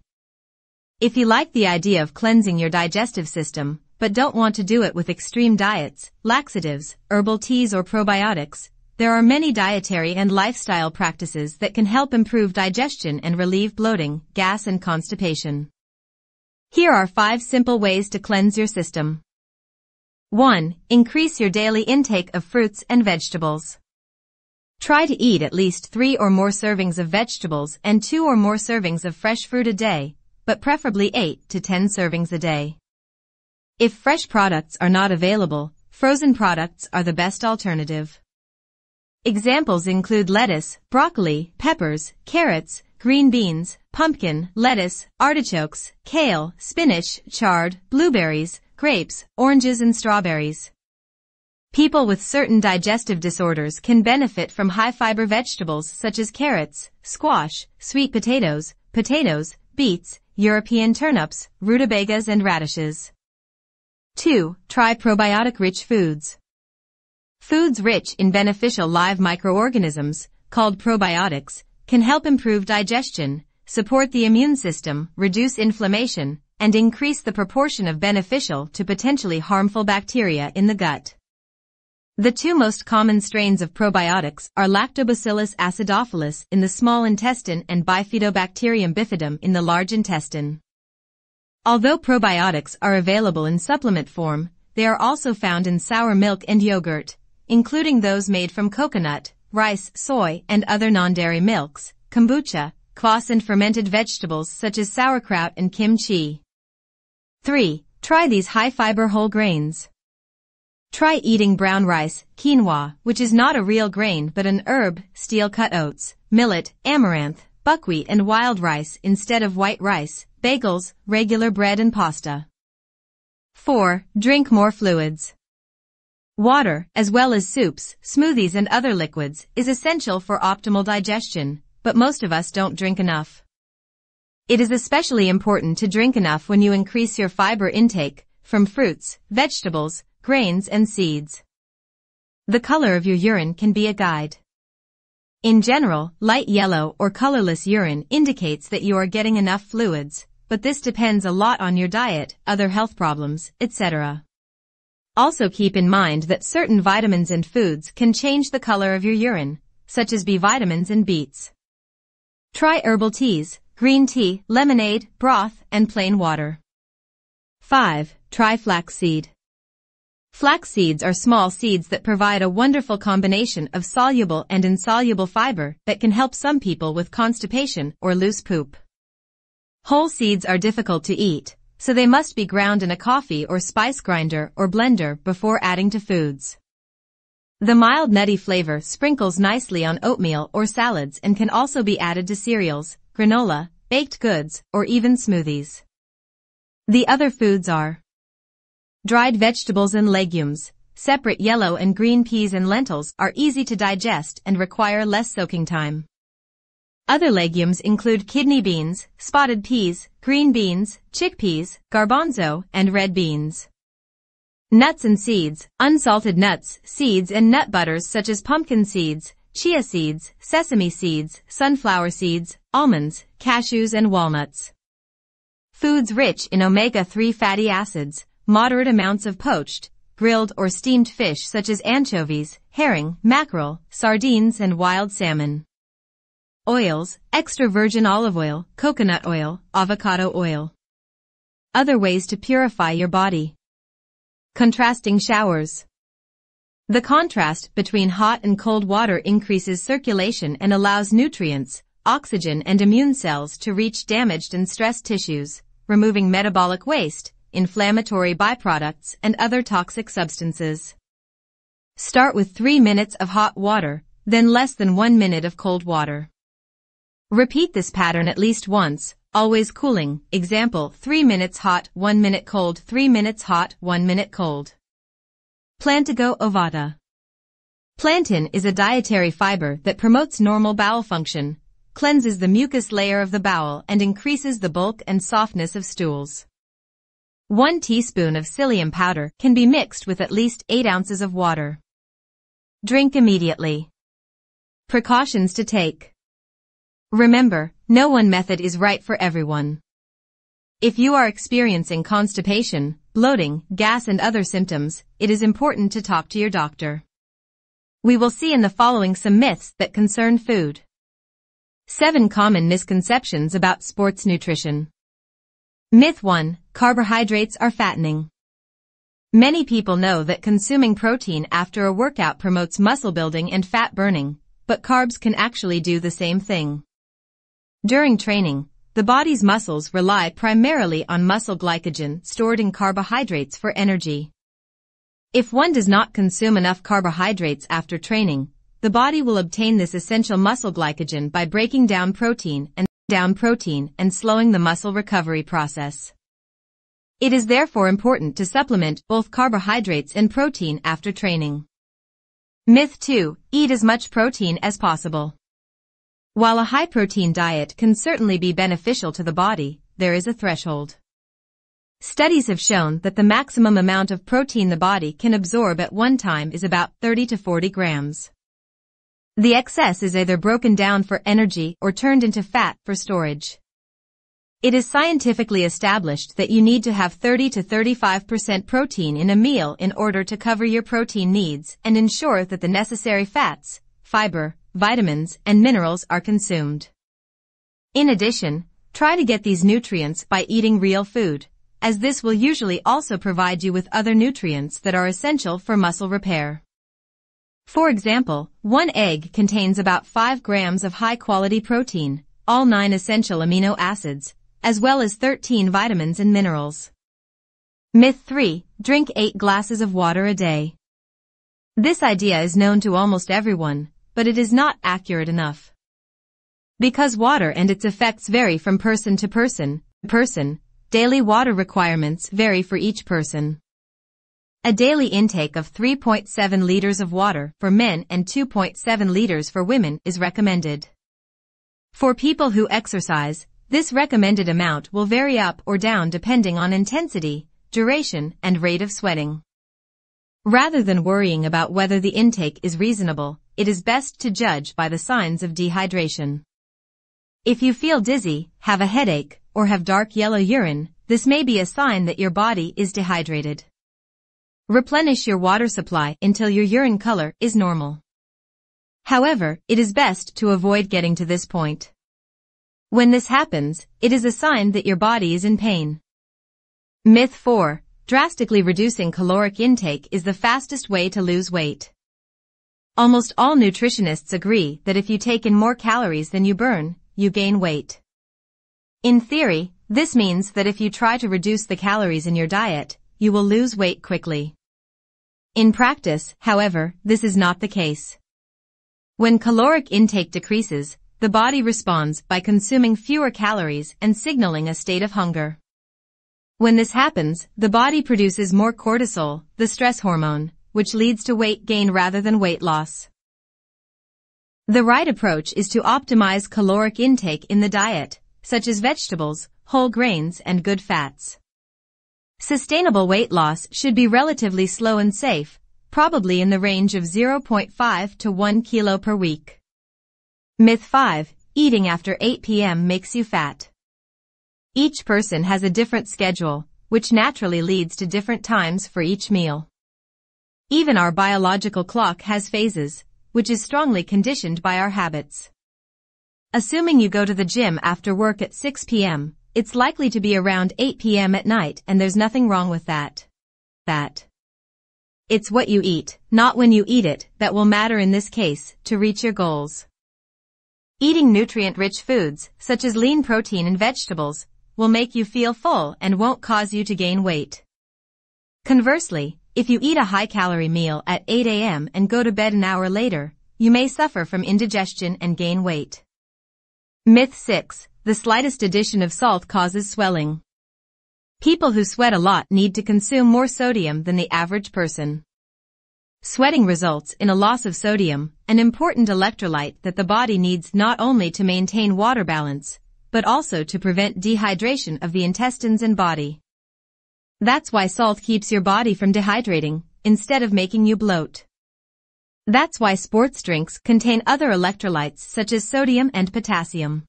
If you like the idea of cleansing your digestive system, but don't want to do it with extreme diets, laxatives, herbal teas or probiotics, there are many dietary and lifestyle practices that can help improve digestion and relieve bloating, gas and constipation. Here are 5 simple ways to cleanse your system. 1. Increase your daily intake of fruits and vegetables. Try to eat at least 3 or more servings of vegetables and 2 or more servings of fresh fruit a day, but preferably 8 to 10 servings a day. If fresh products are not available, frozen products are the best alternative. Examples include lettuce, broccoli, peppers, carrots, green beans, pumpkin, lettuce, artichokes, kale, spinach, chard, blueberries, grapes, oranges and strawberries. People with certain digestive disorders can benefit from high-fiber vegetables such as carrots, squash, sweet potatoes, beets, European turnips, rutabagas and radishes. 2. Try probiotic-rich foods. Foods rich in beneficial live microorganisms, called probiotics, can help improve digestion, support the immune system, reduce inflammation, and increase the proportion of beneficial to potentially harmful bacteria in the gut. The 2 most common strains of probiotics are Lactobacillus acidophilus in the small intestine and Bifidobacterium bifidum in the large intestine. Although probiotics are available in supplement form, they are also found in sour milk and yogurt, including those made from coconut, rice, soy, and other non-dairy milks, kombucha, kvass and fermented vegetables such as sauerkraut and kimchi. 3. Try these high-fiber whole grains. Try eating brown rice, quinoa, which is not a real grain but an herb, steel-cut oats, millet, amaranth, buckwheat and wild rice instead of white rice, bagels, regular bread and pasta. 4. Drink more fluids. Water, as well as soups, smoothies and other liquids, is essential for optimal digestion, but most of us don't drink enough. It is especially important to drink enough when you increase your fiber intake from fruits, vegetables, grains and seeds. The color of your urine can be a guide. In general, light yellow or colorless urine indicates that you are getting enough fluids, but this depends a lot on your diet, other health problems, etc. Also keep in mind that certain vitamins and foods can change the color of your urine, such as B vitamins and beets. Try herbal teas, green tea, lemonade, broth, and plain water. 5. Try flaxseed. Flax seeds are small seeds that provide a wonderful combination of soluble and insoluble fiber that can help some people with constipation or loose poop. Whole seeds are difficult to eat, so they must be ground in a coffee or spice grinder or blender before adding to foods. The mild nutty flavor sprinkles nicely on oatmeal or salads and can also be added to cereals, granola, baked goods, or even smoothies. The other foods are dried vegetables and legumes. Separate yellow and green peas and lentils are easy to digest and require less soaking time. Other legumes include kidney beans, spotted peas, green beans, chickpeas, garbanzo, and red beans. Nuts and seeds. Unsalted nuts, seeds and nut butters such as pumpkin seeds, chia seeds, sesame seeds, sunflower seeds, almonds, cashews, and walnuts. Foods rich in omega-3 fatty acids. Moderate amounts of poached, grilled or steamed fish such as anchovies, herring, mackerel, sardines, and wild salmon. Oils, extra virgin olive oil, coconut oil, avocado oil. Other ways to purify your body. Contrasting showers. The contrast between hot and cold water increases circulation and allows nutrients, oxygen, and immune cells to reach damaged and stressed tissues, removing metabolic waste, inflammatory byproducts, and other toxic substances. Start with 3 minutes of hot water, then less than 1 minute of cold water. Repeat this pattern at least once, always cooling. Example, 3 minutes hot, 1 minute cold, 3 minutes hot, 1 minute cold. Plantago ovata. Plantain is a dietary fiber that promotes normal bowel function, cleanses the mucus layer of the bowel, and increases the bulk and softness of stools. 1 teaspoon of psyllium powder can be mixed with at least 8 ounces of water. Drink immediately. Precautions to take. Remember, no one method is right for everyone. If you are experiencing constipation, bloating, gas, and other symptoms, it is important to talk to your doctor. We will see in the following some myths that concern food. 7 common misconceptions about sports nutrition. Myth 1. Carbohydrates are fattening. Many people know that consuming protein after a workout promotes muscle building and fat burning, but carbs can actually do the same thing. During training, the body's muscles rely primarily on muscle glycogen stored in carbohydrates for energy. If one does not consume enough carbohydrates after training, the body will obtain this essential muscle glycogen by breaking down protein and slowing the muscle recovery process. It is therefore important to supplement both carbohydrates and protein after training. Myth 2. Eat as much protein as possible. While a high-protein diet can certainly be beneficial to the body, there is a threshold. Studies have shown that the maximum amount of protein the body can absorb at one time is about 30 to 40 grams. The excess is either broken down for energy or turned into fat for storage. It is scientifically established that you need to have 30 to 35% protein in a meal in order to cover your protein needs and ensure that the necessary fats, fiber, vitamins, and minerals are consumed. In addition, try to get these nutrients by eating real food, as this will usually also provide you with other nutrients that are essential for muscle repair. For example, 1 egg contains about 5 grams of high-quality protein, all 9 essential amino acids, as well as 13 vitamins and minerals. Myth 3. Drink 8 glasses of water a day. This idea is known to almost everyone, but it is not accurate enough. Because water and its effects vary from person to person, daily water requirements vary for each person. A daily intake of 3.7 liters of water for men and 2.7 liters for women is recommended. For people who exercise, this recommended amount will vary up or down depending on intensity, duration, and rate of sweating. Rather than worrying about whether the intake is reasonable, it is best to judge by the signs of dehydration. If you feel dizzy, have a headache, or have dark yellow urine, this may be a sign that your body is dehydrated. Replenish your water supply until your urine color is normal. However, it is best to avoid getting to this point. When this happens, it is a sign that your body is in pain. Myth 4. Drastically reducing caloric intake is the fastest way to lose weight. Almost all nutritionists agree that if you take in more calories than you burn, you gain weight. In theory, this means that if you try to reduce the calories in your diet, you will lose weight quickly. In practice, however, this is not the case. When caloric intake decreases, the body responds by consuming fewer calories and signaling a state of hunger. When this happens, the body produces more cortisol, the stress hormone, which leads to weight gain rather than weight loss. The right approach is to optimize caloric intake in the diet, such as vegetables, whole grains, and good fats. Sustainable weight loss should be relatively slow and safe, probably in the range of 0.5 to 1 kilo per week. Myth 5. Eating after 8 p.m. makes you fat. Each person has a different schedule, which naturally leads to different times for each meal. Even our biological clock has phases, which is strongly conditioned by our habits. Assuming you go to the gym after work at 6 p.m., it's likely to be around 8 p.m. at night, and there's nothing wrong with that. It's what you eat, not when you eat it, that will matter in this case, to reach your goals. Eating nutrient-rich foods, such as lean protein and vegetables, will make you feel full and won't cause you to gain weight. Conversely, if you eat a high-calorie meal at 8 a.m. and go to bed an hour later, you may suffer from indigestion and gain weight. Myth 6. The slightest addition of salt causes swelling. People who sweat a lot need to consume more sodium than the average person. Sweating results in a loss of sodium, an important electrolyte that the body needs not only to maintain water balance, but also to prevent dehydration of the intestines and body. That's why salt keeps your body from dehydrating, instead of making you bloat. That's why sports drinks contain other electrolytes such as sodium and potassium.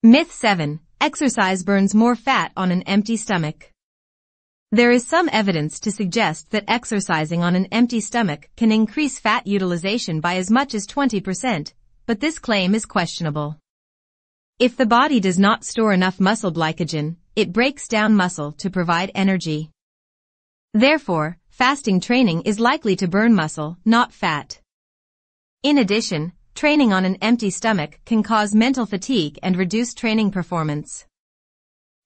Myth 7. Exercise burns more fat on an empty stomach. There is some evidence to suggest that exercising on an empty stomach can increase fat utilization by as much as 20%, but this claim is questionable. If the body does not store enough muscle glycogen, it breaks down muscle to provide energy. Therefore, fasting training is likely to burn muscle, not fat. In addition, training on an empty stomach can cause mental fatigue and reduce training performance.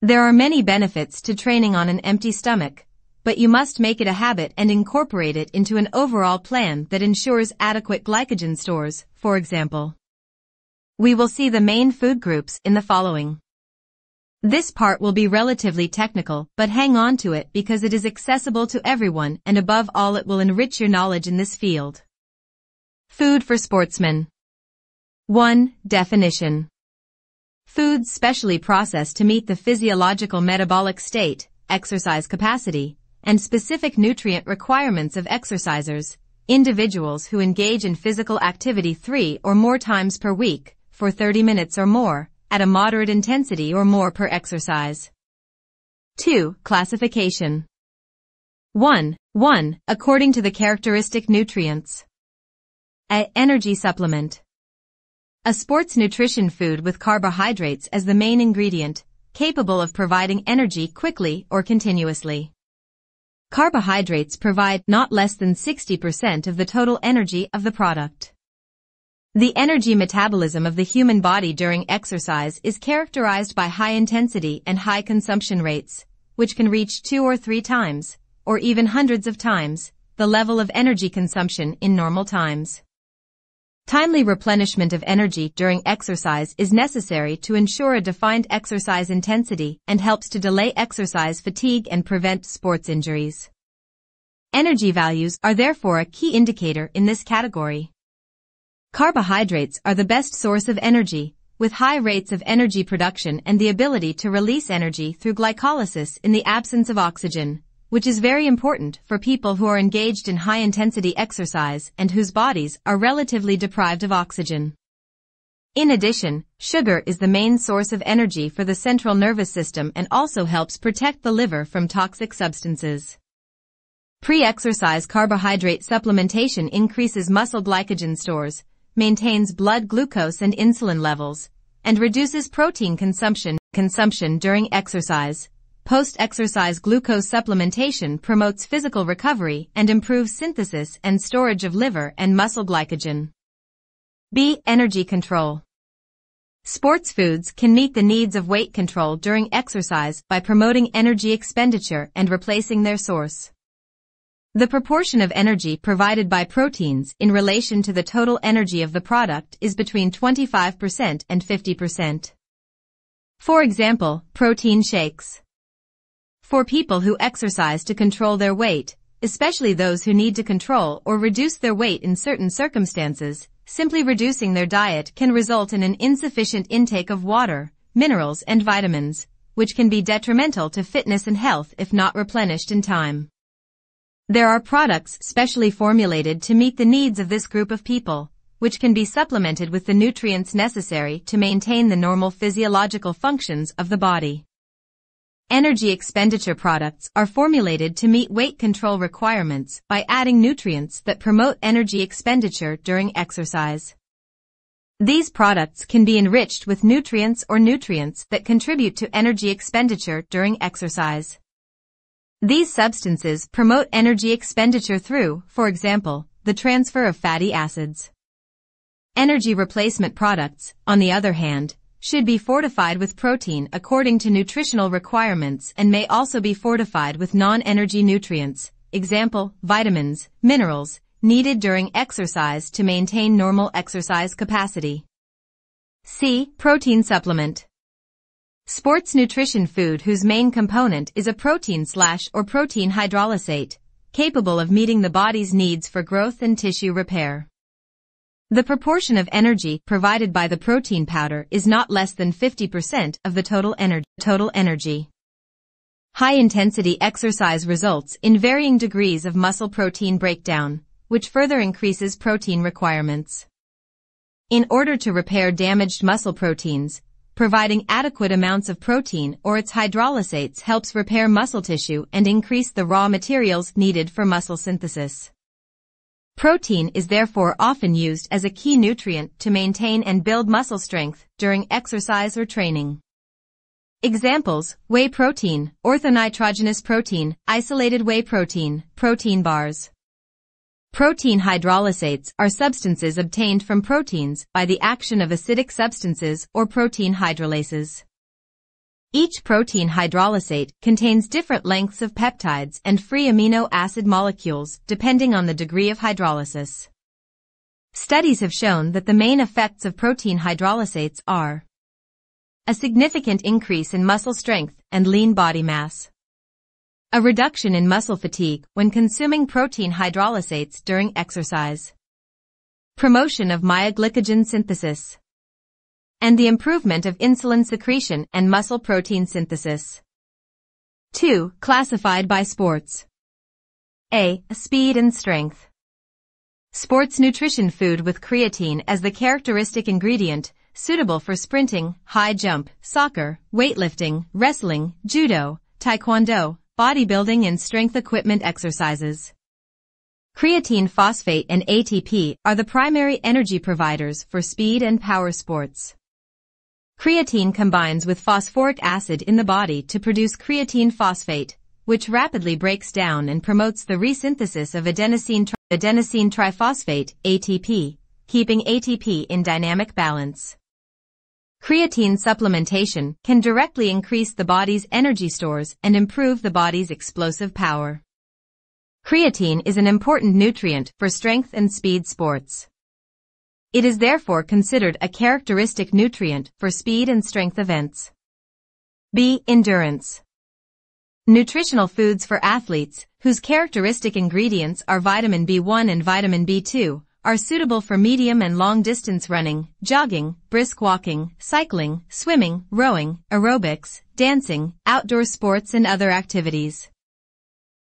There are many benefits to training on an empty stomach, but you must make it a habit and incorporate it into an overall plan that ensures adequate glycogen stores, for example. We will see the main food groups in the following. This part will be relatively technical, but hang on to it because it is accessible to everyone and above all it will enrich your knowledge in this field. Food for sportsmen. 1. Definition. Foods specially processed to meet the physiological metabolic state, exercise capacity, and specific nutrient requirements of exercisers, individuals who engage in physical activity 3 or more times per week, for 30 minutes or more, at a moderate intensity or more per exercise. 2. Classification. 1. According to the characteristic nutrients. A. Energy supplement. A sports nutrition food with carbohydrates as the main ingredient, capable of providing energy quickly or continuously. Carbohydrates provide not less than 60% of the total energy of the product. The energy metabolism of the human body during exercise is characterized by high intensity and high consumption rates, which can reach 2 or 3 times, or even hundreds of times, the level of energy consumption in normal times. Timely replenishment of energy during exercise is necessary to ensure a defined exercise intensity and helps to delay exercise fatigue and prevent sports injuries. Energy values are therefore a key indicator in this category. Carbohydrates are the best source of energy, with high rates of energy production and the ability to release energy through glycolysis in the absence of oxygen, which is very important for people who are engaged in high-intensity exercise and whose bodies are relatively deprived of oxygen. In addition, sugar is the main source of energy for the central nervous system and also helps protect the liver from toxic substances. Pre-exercise carbohydrate supplementation increases muscle glycogen stores, maintains blood glucose and insulin levels, and reduces protein consumption during exercise. Post-exercise glucose supplementation promotes physical recovery and improves synthesis and storage of liver and muscle glycogen. B. Energy control. Sports foods can meet the needs of weight control during exercise by promoting energy expenditure and replacing their source. The proportion of energy provided by proteins in relation to the total energy of the product is between 25% and 50%. For example, protein shakes. For people who exercise to control their weight, especially those who need to control or reduce their weight in certain circumstances, simply reducing their diet can result in an insufficient intake of water, minerals and vitamins, which can be detrimental to fitness and health if not replenished in time. There are products specially formulated to meet the needs of this group of people, which can be supplemented with the nutrients necessary to maintain the normal physiological functions of the body. Energy expenditure products are formulated to meet weight control requirements by adding nutrients that promote energy expenditure during exercise. These products can be enriched with nutrients or nutrients that contribute to energy expenditure during exercise. These substances promote energy expenditure through, for example, the transfer of fatty acids. Energy replacement products, on the other hand, should be fortified with protein according to nutritional requirements and may also be fortified with non-energy nutrients, example, vitamins, minerals, needed during exercise to maintain normal exercise capacity. C. Protein supplement. Sports nutrition food whose main component is a protein/or protein hydrolysate, capable of meeting the body's needs for growth and tissue repair. The proportion of energy provided by the protein powder is not less than 50% of the total energy. High-intensity exercise results in varying degrees of muscle protein breakdown, which further increases protein requirements. In order to repair damaged muscle proteins, providing adequate amounts of protein or its hydrolysates helps repair muscle tissue and increase the raw materials needed for muscle synthesis. Protein is therefore often used as a key nutrient to maintain and build muscle strength during exercise or training. Examples: whey protein, orthonitrogenous protein, isolated whey protein, protein bars. Protein hydrolysates are substances obtained from proteins by the action of acidic substances or protein hydrolases. Each protein hydrolysate contains different lengths of peptides and free amino acid molecules depending on the degree of hydrolysis. Studies have shown that the main effects of protein hydrolysates are a significant increase in muscle strength and lean body mass, a reduction in muscle fatigue when consuming protein hydrolysates during exercise, promotion of myoglycogen synthesis, and the improvement of insulin secretion and muscle protein synthesis. 2. Classified by sports. A. Speed and strength. Sports nutrition food with creatine as the characteristic ingredient, suitable for sprinting, high jump, soccer, weightlifting, wrestling, judo, taekwondo, bodybuilding and strength equipment exercises. Creatine phosphate and ATP are the primary energy providers for speed and power sports. Creatine combines with phosphoric acid in the body to produce creatine phosphate, which rapidly breaks down and promotes the resynthesis of adenosine triphosphate, ATP, keeping ATP in dynamic balance. Creatine supplementation can directly increase the body's energy stores and improve the body's explosive power. Creatine is an important nutrient for strength and speed sports. It is therefore considered a characteristic nutrient for speed and strength events. B. Endurance. Nutritional foods for athletes, whose characteristic ingredients are vitamin B1 and vitamin B2, are suitable for medium and long-distance running, jogging, brisk walking, cycling, swimming, rowing, aerobics, dancing, outdoor sports and other activities.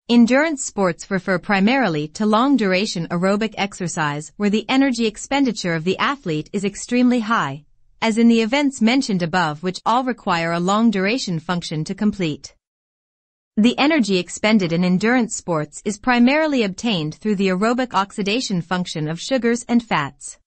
Endurance sports refer primarily to long-duration aerobic exercise where the energy expenditure of the athlete is extremely high, as in the events mentioned above, which all require a long-duration function to complete. The energy expended in endurance sports is primarily obtained through the aerobic oxidation function of sugars and fats.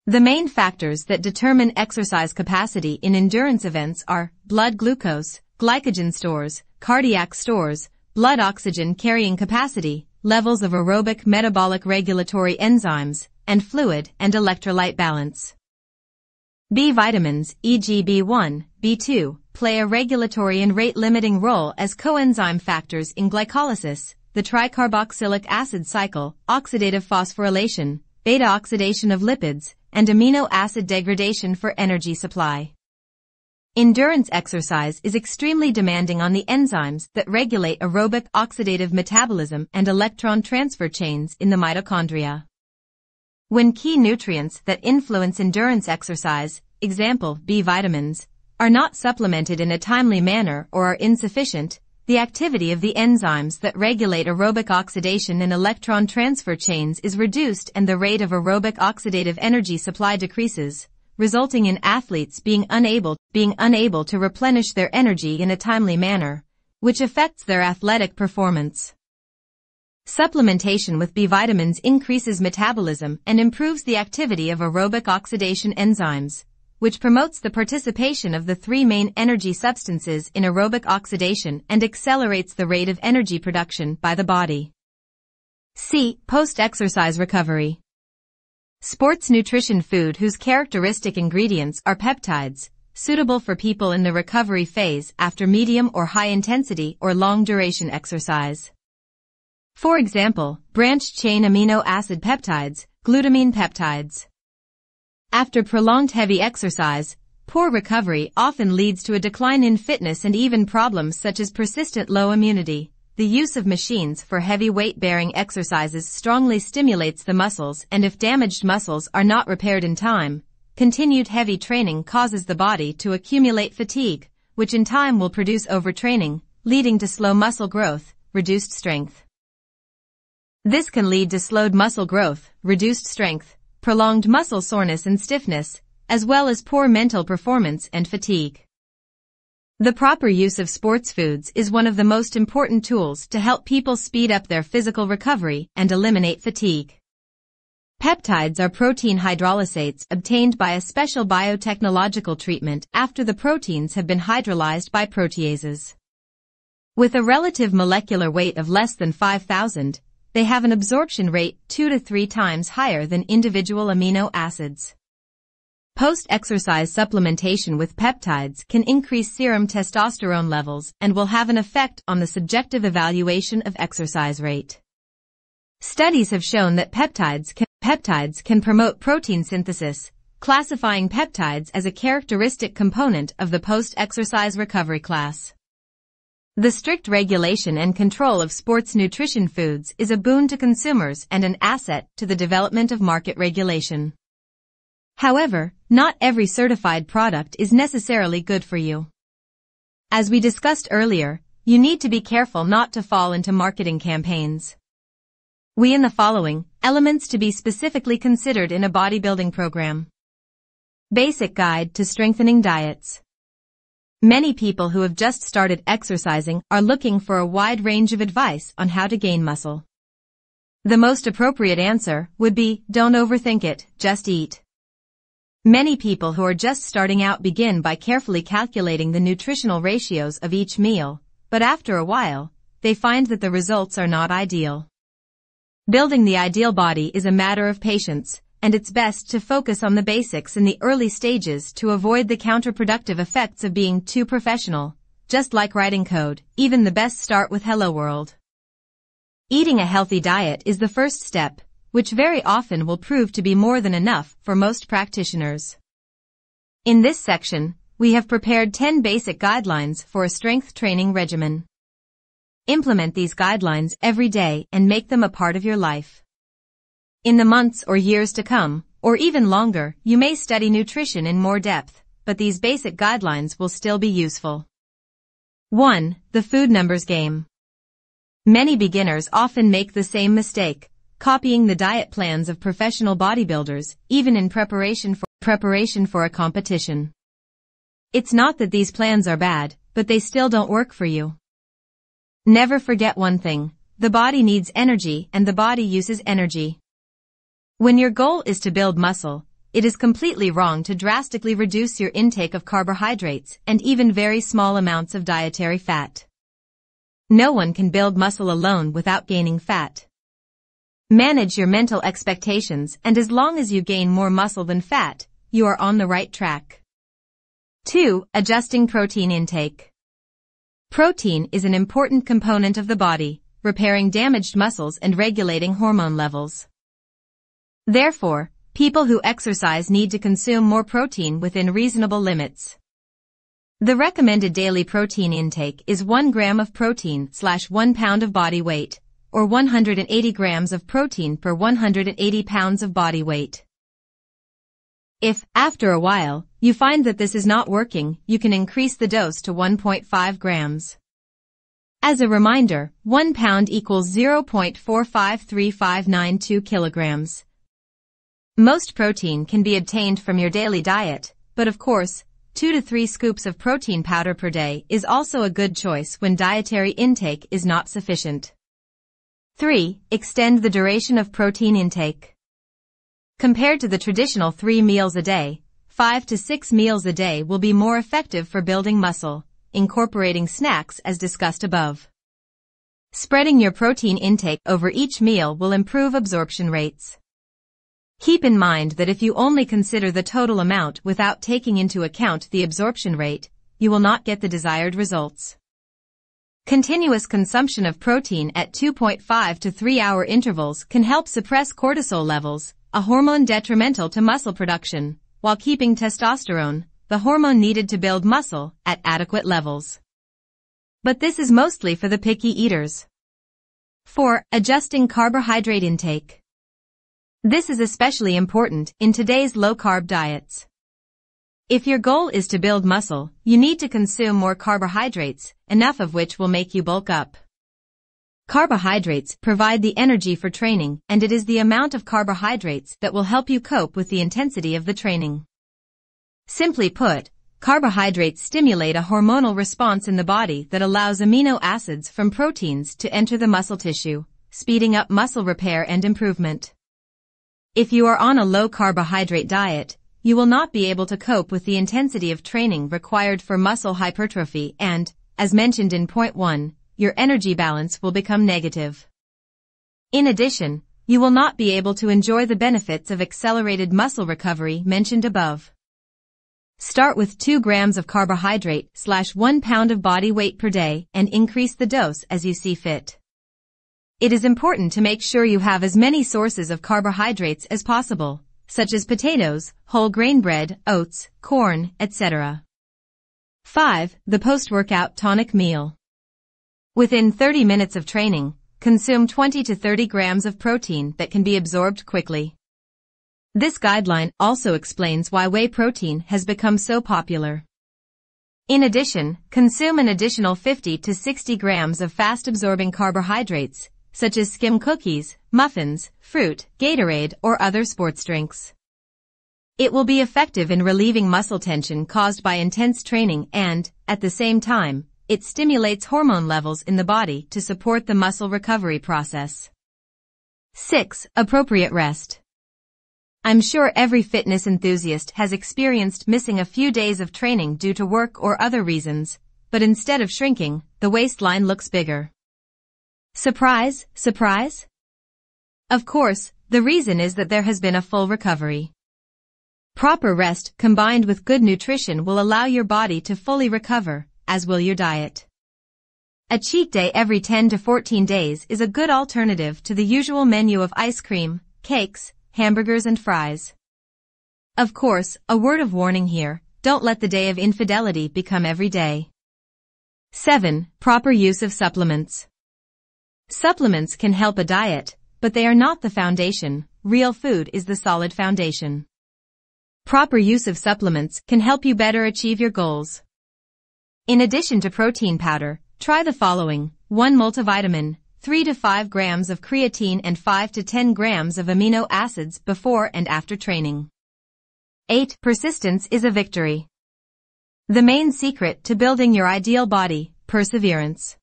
The main factors that determine exercise capacity in endurance events are blood glucose, glycogen stores, cardiac stores, blood oxygen carrying capacity, levels of aerobic metabolic regulatory enzymes, and fluid and electrolyte balance. B vitamins, e.g. B1, B2, play a regulatory and rate-limiting role as coenzyme factors in glycolysis, the tricarboxylic acid cycle, oxidative phosphorylation, beta-oxidation of lipids, and amino acid degradation for energy supply. Endurance exercise is extremely demanding on the enzymes that regulate aerobic oxidative metabolism and electron transfer chains in the mitochondria. When key nutrients that influence endurance exercise, example B vitamins, are not supplemented in a timely manner or are insufficient, the activity of the enzymes that regulate aerobic oxidation and electron transfer chains is reduced and the rate of aerobic oxidative energy supply decreases, resulting in athletes being unable to replenish their energy in a timely manner, which affects their athletic performance. Supplementation with B vitamins increases metabolism and improves the activity of aerobic oxidation enzymes, which promotes the participation of the three main energy substances in aerobic oxidation and accelerates the rate of energy production by the body. C. Post-exercise recovery. Sports nutrition food whose characteristic ingredients are peptides, suitable for people in the recovery phase after medium or high intensity or long duration exercise. For example, branched-chain amino acid peptides, glutamine peptides. After prolonged heavy exercise, poor recovery often leads to a decline in fitness and even problems such as persistent low immunity. The use of machines for heavy weight-bearing exercises strongly stimulates the muscles, and if damaged muscles are not repaired in time, continued heavy training causes the body to accumulate fatigue, which in time will produce overtraining, leading to slow muscle growth, reduced strength. This can lead to slowed muscle growth, reduced strength, prolonged muscle soreness and stiffness, as well as poor mental performance and fatigue. The proper use of sports foods is one of the most important tools to help people speed up their physical recovery and eliminate fatigue. Peptides are protein hydrolysates obtained by a special biotechnological treatment after the proteins have been hydrolyzed by proteases. With a relative molecular weight of less than 5,000, they have an absorption rate 2 to 3 times higher than individual amino acids. Post-exercise supplementation with peptides can increase serum testosterone levels and will have an effect on the subjective evaluation of exercise rate. Studies have shown that peptides can promote protein synthesis, classifying peptides as a characteristic component of the post-exercise recovery class. The strict regulation and control of sports nutrition foods is a boon to consumers and an asset to the development of market regulation. However, not every certified product is necessarily good for you. As we discussed earlier, you need to be careful not to fall into marketing campaigns. We in the following elements to be specifically considered in a bodybuilding program. Basic guide to strengthening diets. Many people who have just started exercising are looking for a wide range of advice on how to gain muscle. The most appropriate answer would be, don't overthink it, just eat. Many people who are just starting out begin by carefully calculating the nutritional ratios of each meal, but after a while, they find that the results are not ideal. Building the ideal body is a matter of patience, and it's best to focus on the basics in the early stages to avoid the counterproductive effects of being too professional. Just like writing code, even the best start with Hello World. Eating a healthy diet is the first step, which very often will prove to be more than enough for most practitioners. In this section, we have prepared 10 basic guidelines for a strength training regimen. Implement these guidelines every day and make them a part of your life. In the months or years to come, or even longer, you may study nutrition in more depth, but these basic guidelines will still be useful. 1. The food numbers game. Many beginners often make the same mistake, copying the diet plans of professional bodybuilders, even in preparation for a competition. It's not that these plans are bad, but they still don't work for you. Never forget one thing: the body needs energy and the body uses energy. When your goal is to build muscle, it is completely wrong to drastically reduce your intake of carbohydrates and even very small amounts of dietary fat. No one can build muscle alone without gaining fat. Manage your mental expectations, and as long as you gain more muscle than fat, you are on the right track. 2. Adjusting protein intake. Protein is an important component of the body, repairing damaged muscles and regulating hormone levels. Therefore, people who exercise need to consume more protein within reasonable limits. The recommended daily protein intake is 1 gram of protein / 1 pound of body weight, or 180 grams of protein per 180 pounds of body weight. If, after a while, you find that this is not working, you can increase the dose to 1.5 grams. As a reminder, 1 pound equals 0.453592 kilograms. Most protein can be obtained from your daily diet, but of course, 2 to 3 scoops of protein powder per day is also a good choice when dietary intake is not sufficient. 3. Extend the duration of protein intake. Compared to the traditional 3 meals a day, 5 to 6 meals a day will be more effective for building muscle, incorporating snacks as discussed above. Spreading your protein intake over each meal will improve absorption rates. Keep in mind that if you only consider the total amount without taking into account the absorption rate, you will not get the desired results. Continuous consumption of protein at 2.5 to 3-hour intervals can help suppress cortisol levels, a hormone detrimental to muscle production, while keeping testosterone, the hormone needed to build muscle, at adequate levels. But this is mostly for the picky eaters. 4. Adjusting carbohydrate intake. This is especially important in today's low-carb diets. If your goal is to build muscle, you need to consume more carbohydrates, enough of which will make you bulk up. Carbohydrates provide the energy for training, and it is the amount of carbohydrates that will help you cope with the intensity of the training. Simply put, carbohydrates stimulate a hormonal response in the body that allows amino acids from proteins to enter the muscle tissue, speeding up muscle repair and improvement. If you are on a low-carbohydrate diet, you will not be able to cope with the intensity of training required for muscle hypertrophy and, as mentioned in point 1, your energy balance will become negative. In addition, you will not be able to enjoy the benefits of accelerated muscle recovery mentioned above. Start with 2 grams of carbohydrate / 1 pound of body weight per day and increase the dose as you see fit. It is important to make sure you have as many sources of carbohydrates as possible, such as potatoes, whole grain bread, oats, corn, etc. 5. The post-workout tonic meal. Within 30 minutes of training, consume 20 to 30 grams of protein that can be absorbed quickly. This guideline also explains why whey protein has become so popular. In addition, consume an additional 50 to 60 grams of fast-absorbing carbohydrates, such as skim cookies, muffins, fruit, Gatorade, or other sports drinks. It will be effective in relieving muscle tension caused by intense training and, at the same time, it stimulates hormone levels in the body to support the muscle recovery process. 6. Appropriate rest. I'm sure every fitness enthusiast has experienced missing a few days of training due to work or other reasons, but instead of shrinking, the waistline looks bigger. Surprise, surprise? Of course, the reason is that there has been a full recovery. Proper rest combined with good nutrition will allow your body to fully recover, as will your diet. A cheat day every 10 to 14 days is a good alternative to the usual menu of ice cream, cakes, hamburgers and fries. Of course, a word of warning here, don't let the day of infidelity become every day. 7. Proper use of supplements. Supplements can help a diet, but they are not the foundation. Real food is the solid foundation. Proper use of supplements can help you better achieve your goals. In addition to protein powder, try the following: 1 multivitamin, 3 to 5 grams of creatine and 5 to 10 grams of amino acids before and after training. 8. Persistence is a victory. The main secret to building your ideal body, perseverance.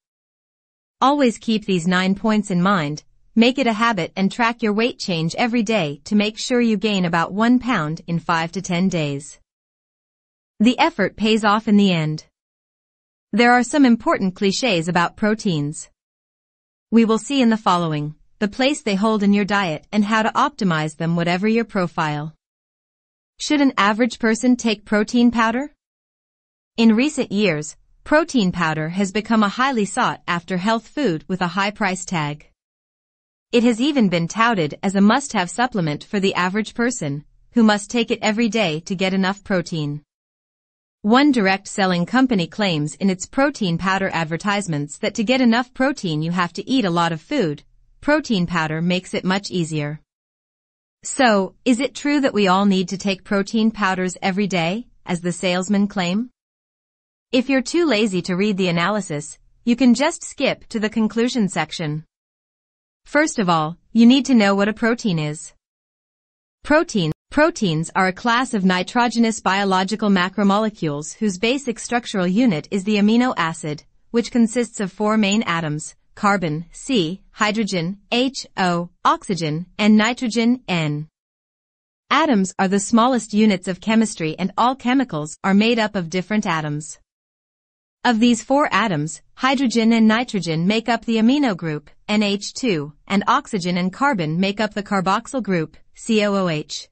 Always keep these 9 points in mind, make it a habit and track your weight change every day to make sure you gain about 1 pound in 5 to 10 days. The effort pays off in the end. There are some important clichés about proteins. We will see in the following, the place they hold in your diet and how to optimize them whatever your profile. Should an average person take protein powder? In recent years, protein powder has become a highly sought-after health food with a high price tag. It has even been touted as a must-have supplement for the average person, who must take it every day to get enough protein. One direct-selling company claims in its protein powder advertisements that to get enough protein you have to eat a lot of food. Protein powder makes it much easier. So, is it true that we all need to take protein powders every day, as the salesmen claim? If you're too lazy to read the analysis, you can just skip to the conclusion section. First of all, you need to know what a protein is. Proteins are a class of nitrogenous biological macromolecules whose basic structural unit is the amino acid, which consists of 4 main atoms, carbon, C, hydrogen, H, O, oxygen, and nitrogen, N. Atoms are the smallest units of chemistry and all chemicals are made up of different atoms. Of these 4 atoms, hydrogen and nitrogen make up the amino group, NH2, and oxygen and carbon make up the carboxyl group, COOH.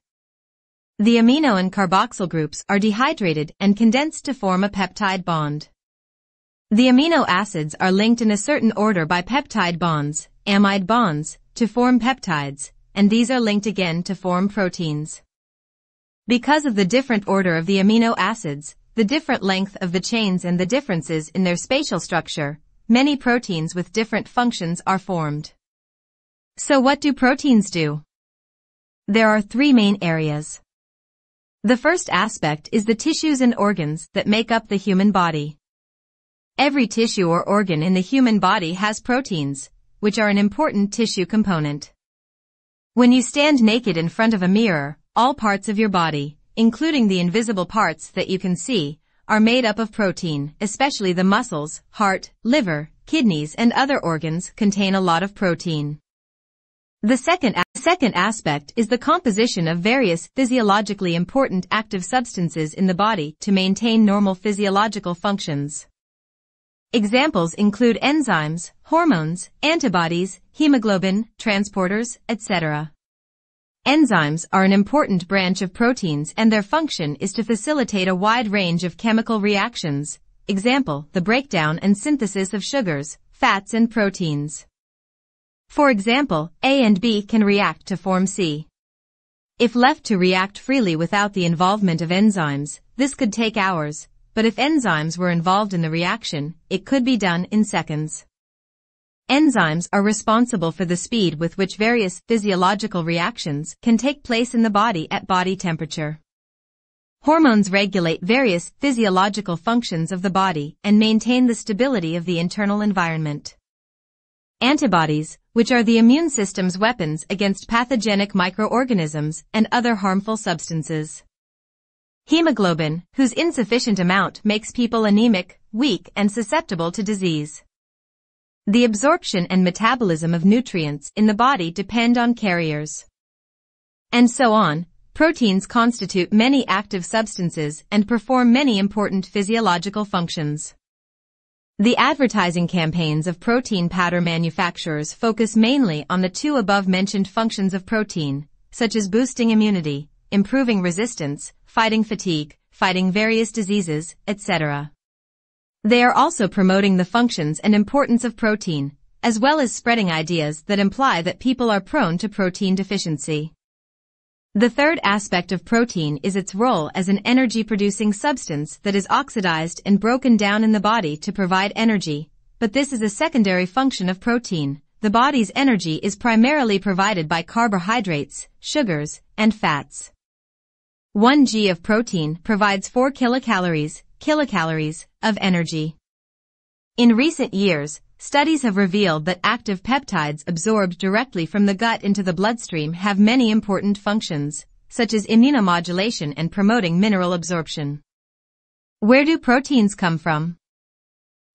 The amino and carboxyl groups are dehydrated and condensed to form a peptide bond. The amino acids are linked in a certain order by peptide bonds, amide bonds, to form peptides, and these are linked again to form proteins. Because of the different order of the amino acids, the different length of the chains and the differences in their spatial structure, many proteins with different functions are formed. So what do proteins do? There are 3 main areas. The first aspect is the tissues and organs that make up the human body. Every tissue or organ in the human body has proteins, which are an important tissue component. When you stand naked in front of a mirror, all parts of your body, including the invisible parts that you can see, are made up of protein, especially the muscles, heart, liver, kidneys and other organs contain a lot of protein. The second aspect is the composition of various physiologically important active substances in the body to maintain normal physiological functions. Examples include enzymes, hormones, antibodies, hemoglobin, transporters, etc. Enzymes are an important branch of proteins and their function is to facilitate a wide range of chemical reactions, example, the breakdown and synthesis of sugars, fats and proteins. For example, A and B can react to form C. If left to react freely without the involvement of enzymes, this could take hours, but if enzymes were involved in the reaction, it could be done in seconds. Enzymes are responsible for the speed with which various physiological reactions can take place in the body at body temperature. Hormones regulate various physiological functions of the body and maintain the stability of the internal environment. Antibodies, which are the immune system's weapons against pathogenic microorganisms and other harmful substances. Hemoglobin, whose insufficient amount makes people anemic, weak, and susceptible to disease. The absorption and metabolism of nutrients in the body depend on carriers. And so on. Proteins constitute many active substances and perform many important physiological functions. The advertising campaigns of protein powder manufacturers focus mainly on the 2 above-mentioned functions of protein, such as boosting immunity, improving resistance, fighting fatigue, fighting various diseases, etc. They are also promoting the functions and importance of protein, as well as spreading ideas that imply that people are prone to protein deficiency. The third aspect of protein is its role as an energy-producing substance that is oxidized and broken down in the body to provide energy, but this is a secondary function of protein. The body's energy is primarily provided by carbohydrates, sugars, and fats. 1 g of protein provides 4 kilocalories of energy. In recent years, studies have revealed that active peptides absorbed directly from the gut into the bloodstream have many important functions, such as immunomodulation and promoting mineral absorption. Where do proteins come from?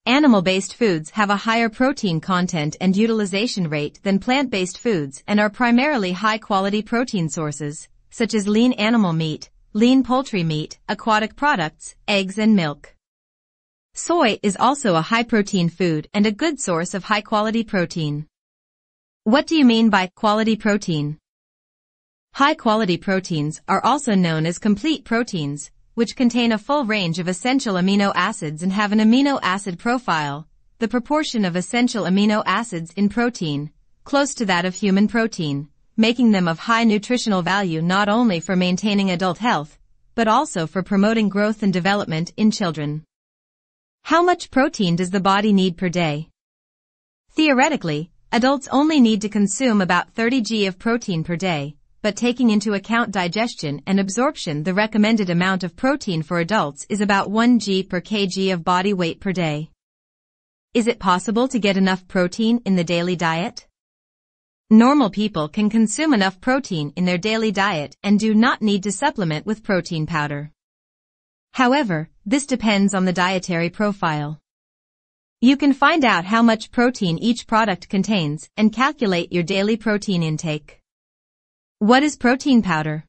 Animal-based foods have a higher protein content and utilization rate than plant-based foods and are primarily high-quality protein sources, such as lean animal meat, lean poultry meat, aquatic products, eggs and milk. Soy is also a high-protein food and a good source of high-quality protein. What do you mean by quality protein? High-quality proteins are also known as complete proteins, which contain a full range of essential amino acids and have an amino acid profile, the proportion of essential amino acids in protein, close to that of human protein, making them of high nutritional value not only for maintaining adult health, but also for promoting growth and development in children. How much protein does the body need per day? Theoretically, adults only need to consume about 30 g of protein per day, but taking into account digestion and absorption, the recommended amount of protein for adults is about 1 g per kg of body weight per day. Is it possible to get enough protein in the daily diet? Normal people can consume enough protein in their daily diet and do not need to supplement with protein powder. However, this depends on the dietary profile. You can find out how much protein each product contains and calculate your daily protein intake. What is protein powder?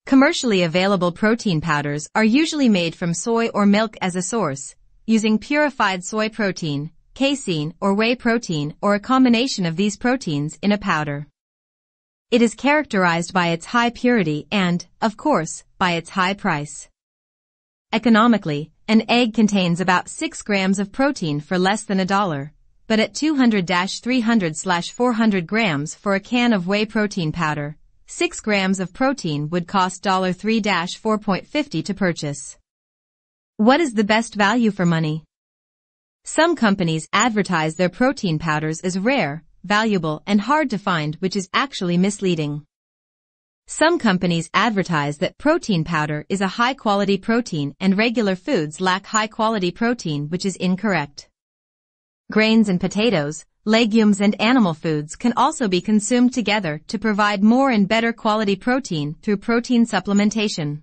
Commercially available protein powders are usually made from soy or milk as a source, using purified soy protein, casein or whey protein or a combination of these proteins in a powder. It is characterized by its high purity and, of course, by its high price. Economically, an egg contains about 6 grams of protein for less than $1. But at 200-300/400 grams for a can of whey protein powder, 6 grams of protein would cost $3-4.50 to purchase. What is the best value for money? Some companies advertise their protein powders as rare, valuable, and hard to find, which is actually misleading. Some companies advertise that protein powder is a high-quality protein and regular foods lack high-quality protein, which is incorrect. Grains and potatoes, legumes and animal foods can also be consumed together to provide more and better quality protein through protein supplementation.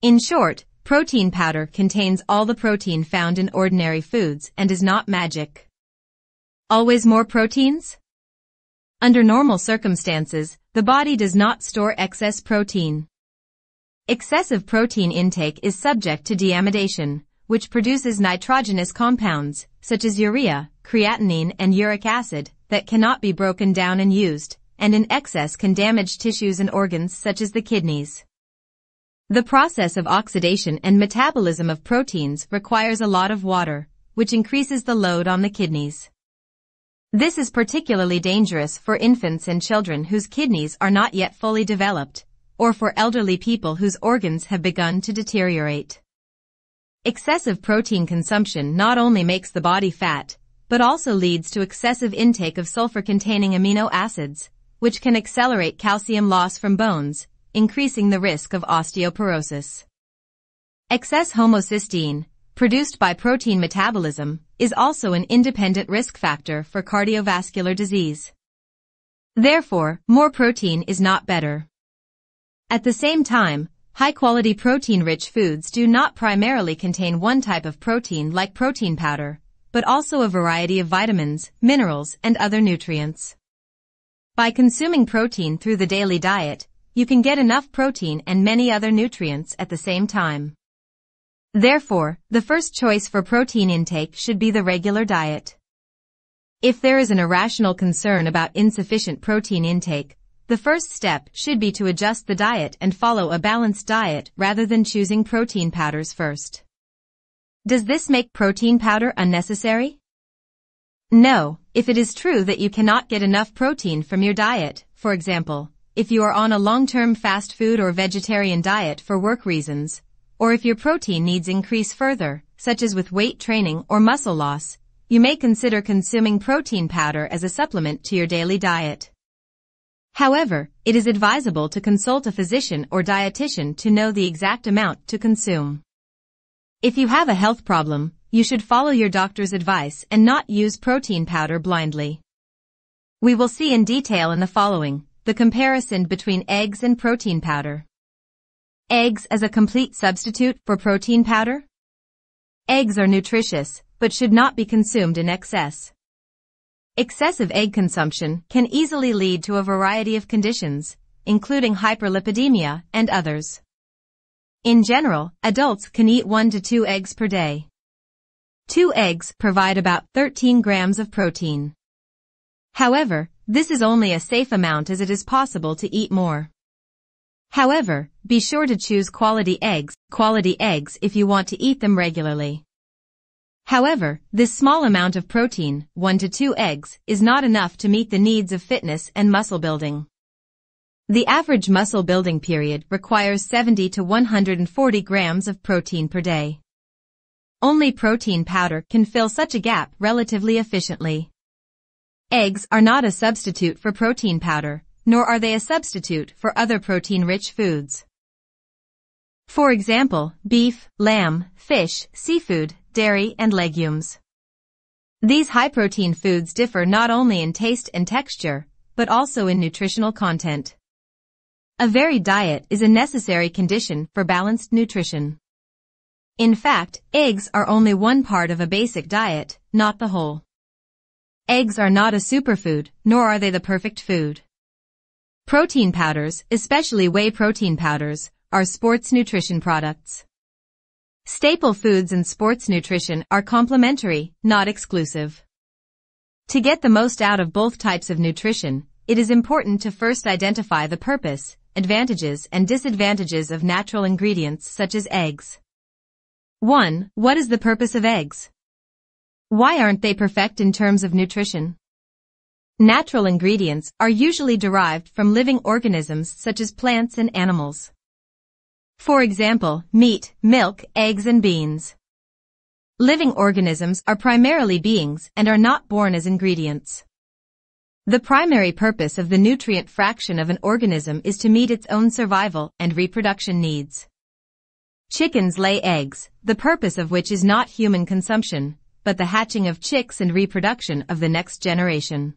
In short, protein powder contains all the protein found in ordinary foods and is not magic. Always more proteins? Under normal circumstances, the body does not store excess protein. Excessive protein intake is subject to deamidation, which produces nitrogenous compounds, such as urea, creatinine and uric acid, that cannot be broken down and used, and in excess can damage tissues and organs such as the kidneys. The process of oxidation and metabolism of proteins requires a lot of water, which increases the load on the kidneys. This is particularly dangerous for infants and children whose kidneys are not yet fully developed, or for elderly people whose organs have begun to deteriorate. Excessive protein consumption not only makes the body fat, but also leads to excessive intake of sulfur-containing amino acids, which can accelerate calcium loss from bones, increasing the risk of osteoporosis. Excess homocysteine, produced by protein metabolism, is also an independent risk factor for cardiovascular disease. Therefore, more protein is not better. At the same time, high-quality protein-rich foods do not primarily contain one type of protein like protein powder, but also a variety of vitamins, minerals, and other nutrients. By consuming protein through the daily diet, you can get enough protein and many other nutrients at the same time. Therefore, the first choice for protein intake should be the regular diet. If there is an irrational concern about insufficient protein intake, the first step should be to adjust the diet and follow a balanced diet rather than choosing protein powders first. Does this make protein powder unnecessary? No, if it is true that you cannot get enough protein from your diet, for example, if you are on a long-term fast food or vegetarian diet for work reasons, or if your protein needs increase further, such as with weight training or muscle loss, you may consider consuming protein powder as a supplement to your daily diet. However, it is advisable to consult a physician or dietitian to know the exact amount to consume. If you have a health problem, you should follow your doctor's advice and not use protein powder blindly. We will see in detail in the following, the comparison between eggs and protein powder. Eggs as a complete substitute for protein powder? Eggs are nutritious, but should not be consumed in excess. Excessive egg consumption can easily lead to a variety of conditions, including hyperlipidemia and others. In general, adults can eat 1 to 2 eggs per day. 2 eggs provide about 13 grams of protein. However, this is only a safe amount as it is possible to eat more. However, be sure to choose quality eggs if you want to eat them regularly. However, this small amount of protein, 1 to 2 eggs, is not enough to meet the needs of fitness and muscle building. The average muscle building period requires 70 to 140 grams of protein per day. Only protein powder can fill such a gap relatively efficiently. Eggs are not a substitute for protein powder, nor are they a substitute for other protein-rich foods. For example, beef, lamb, fish, seafood, dairy, and legumes. These high-protein foods differ not only in taste and texture, but also in nutritional content. A varied diet is a necessary condition for balanced nutrition. In fact, eggs are only one part of a basic diet, not the whole. Eggs are not a superfood, nor are they the perfect food. Protein powders, especially whey protein powders, are sports nutrition products. Staple foods in sports nutrition are complementary, not exclusive. To get the most out of both types of nutrition, it is important to first identify the purpose, advantages and disadvantages of natural ingredients such as eggs. 1. What is the purpose of eggs? Why aren't they perfect in terms of nutrition? Natural ingredients are usually derived from living organisms such as plants and animals. For example, meat, milk, eggs and beans. Living organisms are primarily beings and are not born as ingredients. The primary purpose of the nutrient fraction of an organism is to meet its own survival and reproduction needs. Chickens lay eggs, the purpose of which is not human consumption, but the hatching of chicks and reproduction of the next generation.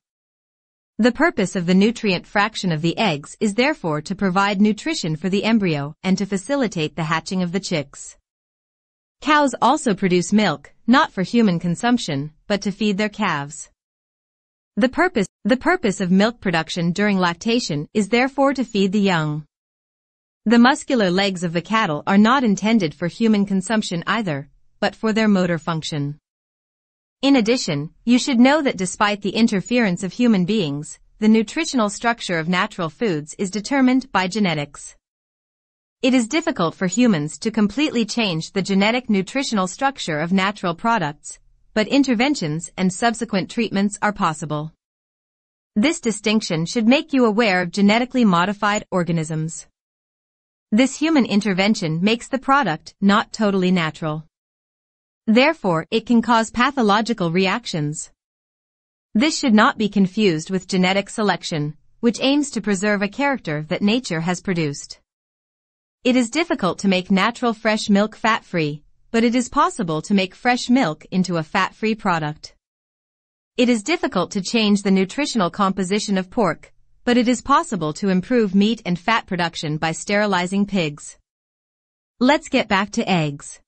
The purpose of the nutrient fraction of the eggs is therefore to provide nutrition for the embryo and to facilitate the hatching of the chicks. Cows also produce milk, not for human consumption, but to feed their calves. The purpose of milk production during lactation is therefore to feed the young. The muscular legs of the cattle are not intended for human consumption either, but for their motor function. In addition, you should know that despite the interference of human beings, the nutritional structure of natural foods is determined by genetics. It is difficult for humans to completely change the genetic nutritional structure of natural products, but interventions and subsequent treatments are possible. This distinction should make you aware of genetically modified organisms. This human intervention makes the product not totally natural. Therefore, it can cause pathological reactions. This should not be confused with genetic selection, which aims to preserve a character that nature has produced. It is difficult to make natural fresh milk fat-free, but it is possible to make fresh milk into a fat-free product. It is difficult to change the nutritional composition of pork, but it is possible to improve meat and fat production by sterilizing pigs. Let's get back to eggs.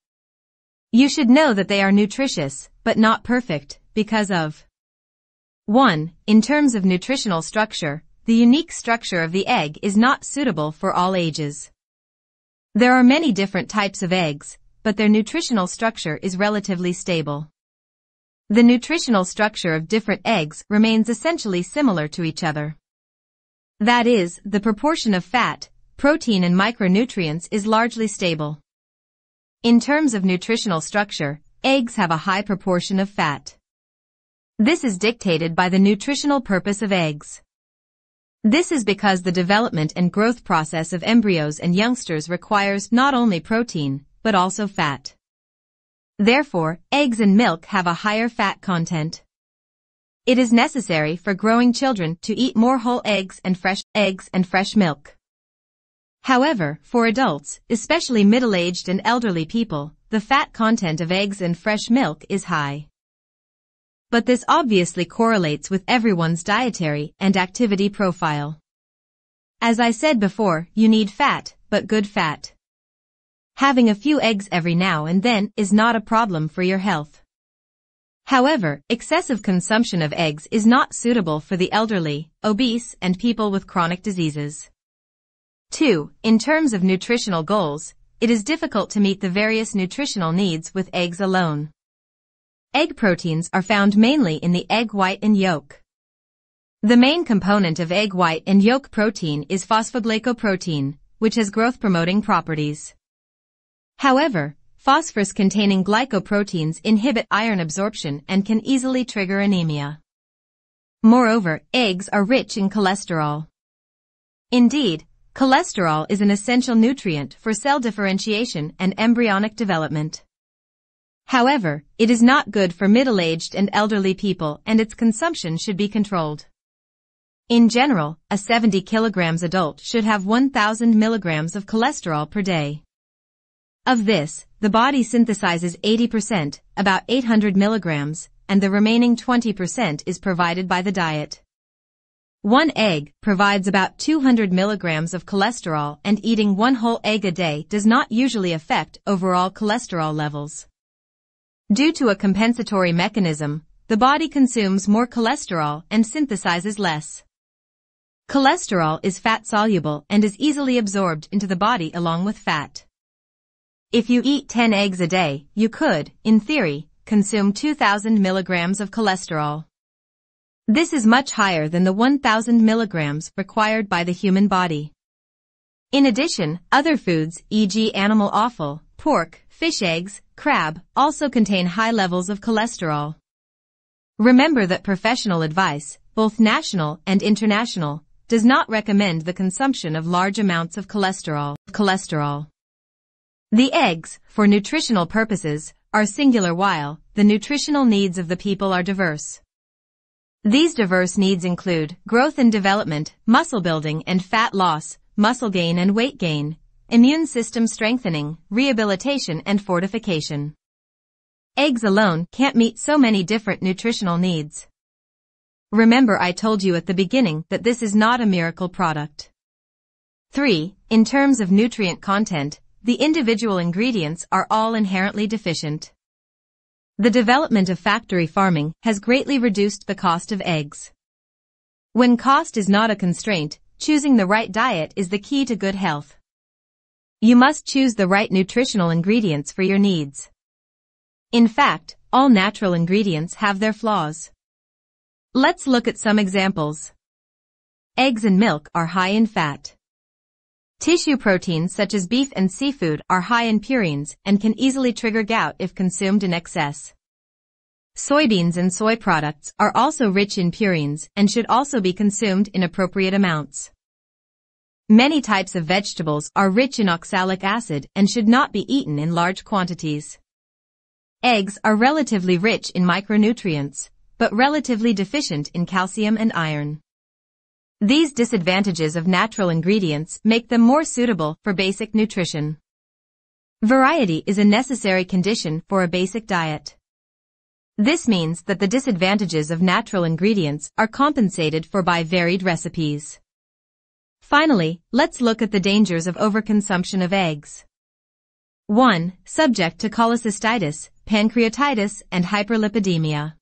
You should know that they are nutritious, but not perfect, because of 1. In terms of nutritional structure, the unique structure of the egg is not suitable for all ages. There are many different types of eggs, but their nutritional structure is relatively stable. The nutritional structure of different eggs remains essentially similar to each other. That is, the proportion of fat, protein and micronutrients is largely stable. In terms of nutritional structure, eggs have a high proportion of fat. This is dictated by the nutritional purpose of eggs. This is because the development and growth process of embryos and youngsters requires not only protein, but also fat. Therefore, eggs and milk have a higher fat content. It is necessary for growing children to eat more whole eggs and fresh milk. However, for adults, especially middle-aged and elderly people, the fat content of eggs and fresh milk is high. But this obviously correlates with everyone's dietary and activity profile. As I said before, you need fat, but good fat. Having a few eggs every now and then is not a problem for your health. However, excessive consumption of eggs is not suitable for the elderly, obese, and people with chronic diseases. 2. In terms of nutritional goals, it is difficult to meet the various nutritional needs with eggs alone. Egg proteins are found mainly in the egg white and yolk. The main component of egg white and yolk protein is phosphoglycoprotein, which has growth-promoting properties. However, phosphorus-containing glycoproteins inhibit iron absorption and can easily trigger anemia. Moreover, eggs are rich in cholesterol. Indeed, cholesterol is an essential nutrient for cell differentiation and embryonic development. However, it is not good for middle-aged and elderly people, and its consumption should be controlled. In general, a 70 kilograms adult should have 1,000 milligrams of cholesterol per day. Of this, the body synthesizes 80%, about 800 milligrams, and the remaining 20% is provided by the diet. One egg provides about 200 milligrams of cholesterol, and eating one whole egg a day does not usually affect overall cholesterol levels. Due to a compensatory mechanism, the body consumes more cholesterol and synthesizes less. Cholesterol is fat-soluble and is easily absorbed into the body along with fat. If you eat 10 eggs a day, you could, in theory, consume 2,000 milligrams of cholesterol. This is much higher than the 1,000 milligrams required by the human body. In addition, other foods, e.g. animal offal, pork, fish eggs, crab, also contain high levels of cholesterol. Remember that professional advice, both national and international, does not recommend the consumption of large amounts of cholesterol. The eggs, for nutritional purposes, are singular while the nutritional needs of the people are diverse. These diverse needs include growth and development, muscle building and fat loss, muscle gain and weight gain, immune system strengthening, rehabilitation and fortification. Eggs alone can't meet so many different nutritional needs. Remember I told you at the beginning that this is not a miracle product. 3. In terms of nutrient content, the individual ingredients are all inherently deficient. The development of factory farming has greatly reduced the cost of eggs. When cost is not a constraint, choosing the right diet is the key to good health. You must choose the right nutritional ingredients for your needs. In fact, all natural ingredients have their flaws. Let's look at some examples. Eggs and milk are high in fat. Tissue proteins such as beef and seafood are high in purines and can easily trigger gout if consumed in excess. Soybeans and soy products are also rich in purines and should also be consumed in appropriate amounts. Many types of vegetables are rich in oxalic acid and should not be eaten in large quantities. Eggs are relatively rich in micronutrients, but relatively deficient in calcium and iron. These disadvantages of natural ingredients make them more suitable for basic nutrition. Variety is a necessary condition for a basic diet. This means that the disadvantages of natural ingredients are compensated for by varied recipes. Finally, let's look at the dangers of overconsumption of eggs. 1. Subject to cholecystitis, pancreatitis, and hyperlipidemia.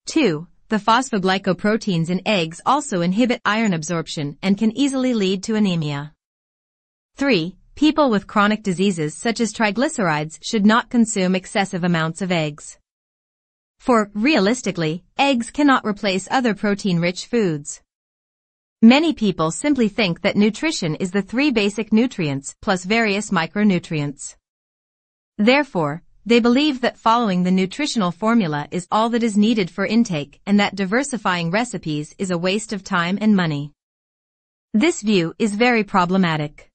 2. The phosphoglycoproteins in eggs also inhibit iron absorption and can easily lead to anemia. 3. People with chronic diseases such as triglycerides should not consume excessive amounts of eggs. For, realistically, eggs cannot replace other protein-rich foods. Many people simply think that nutrition is the 3 basic nutrients plus various micronutrients. Therefore, they believe that following the nutritional formula is all that is needed for intake and that diversifying recipes is a waste of time and money. This view is very problematic.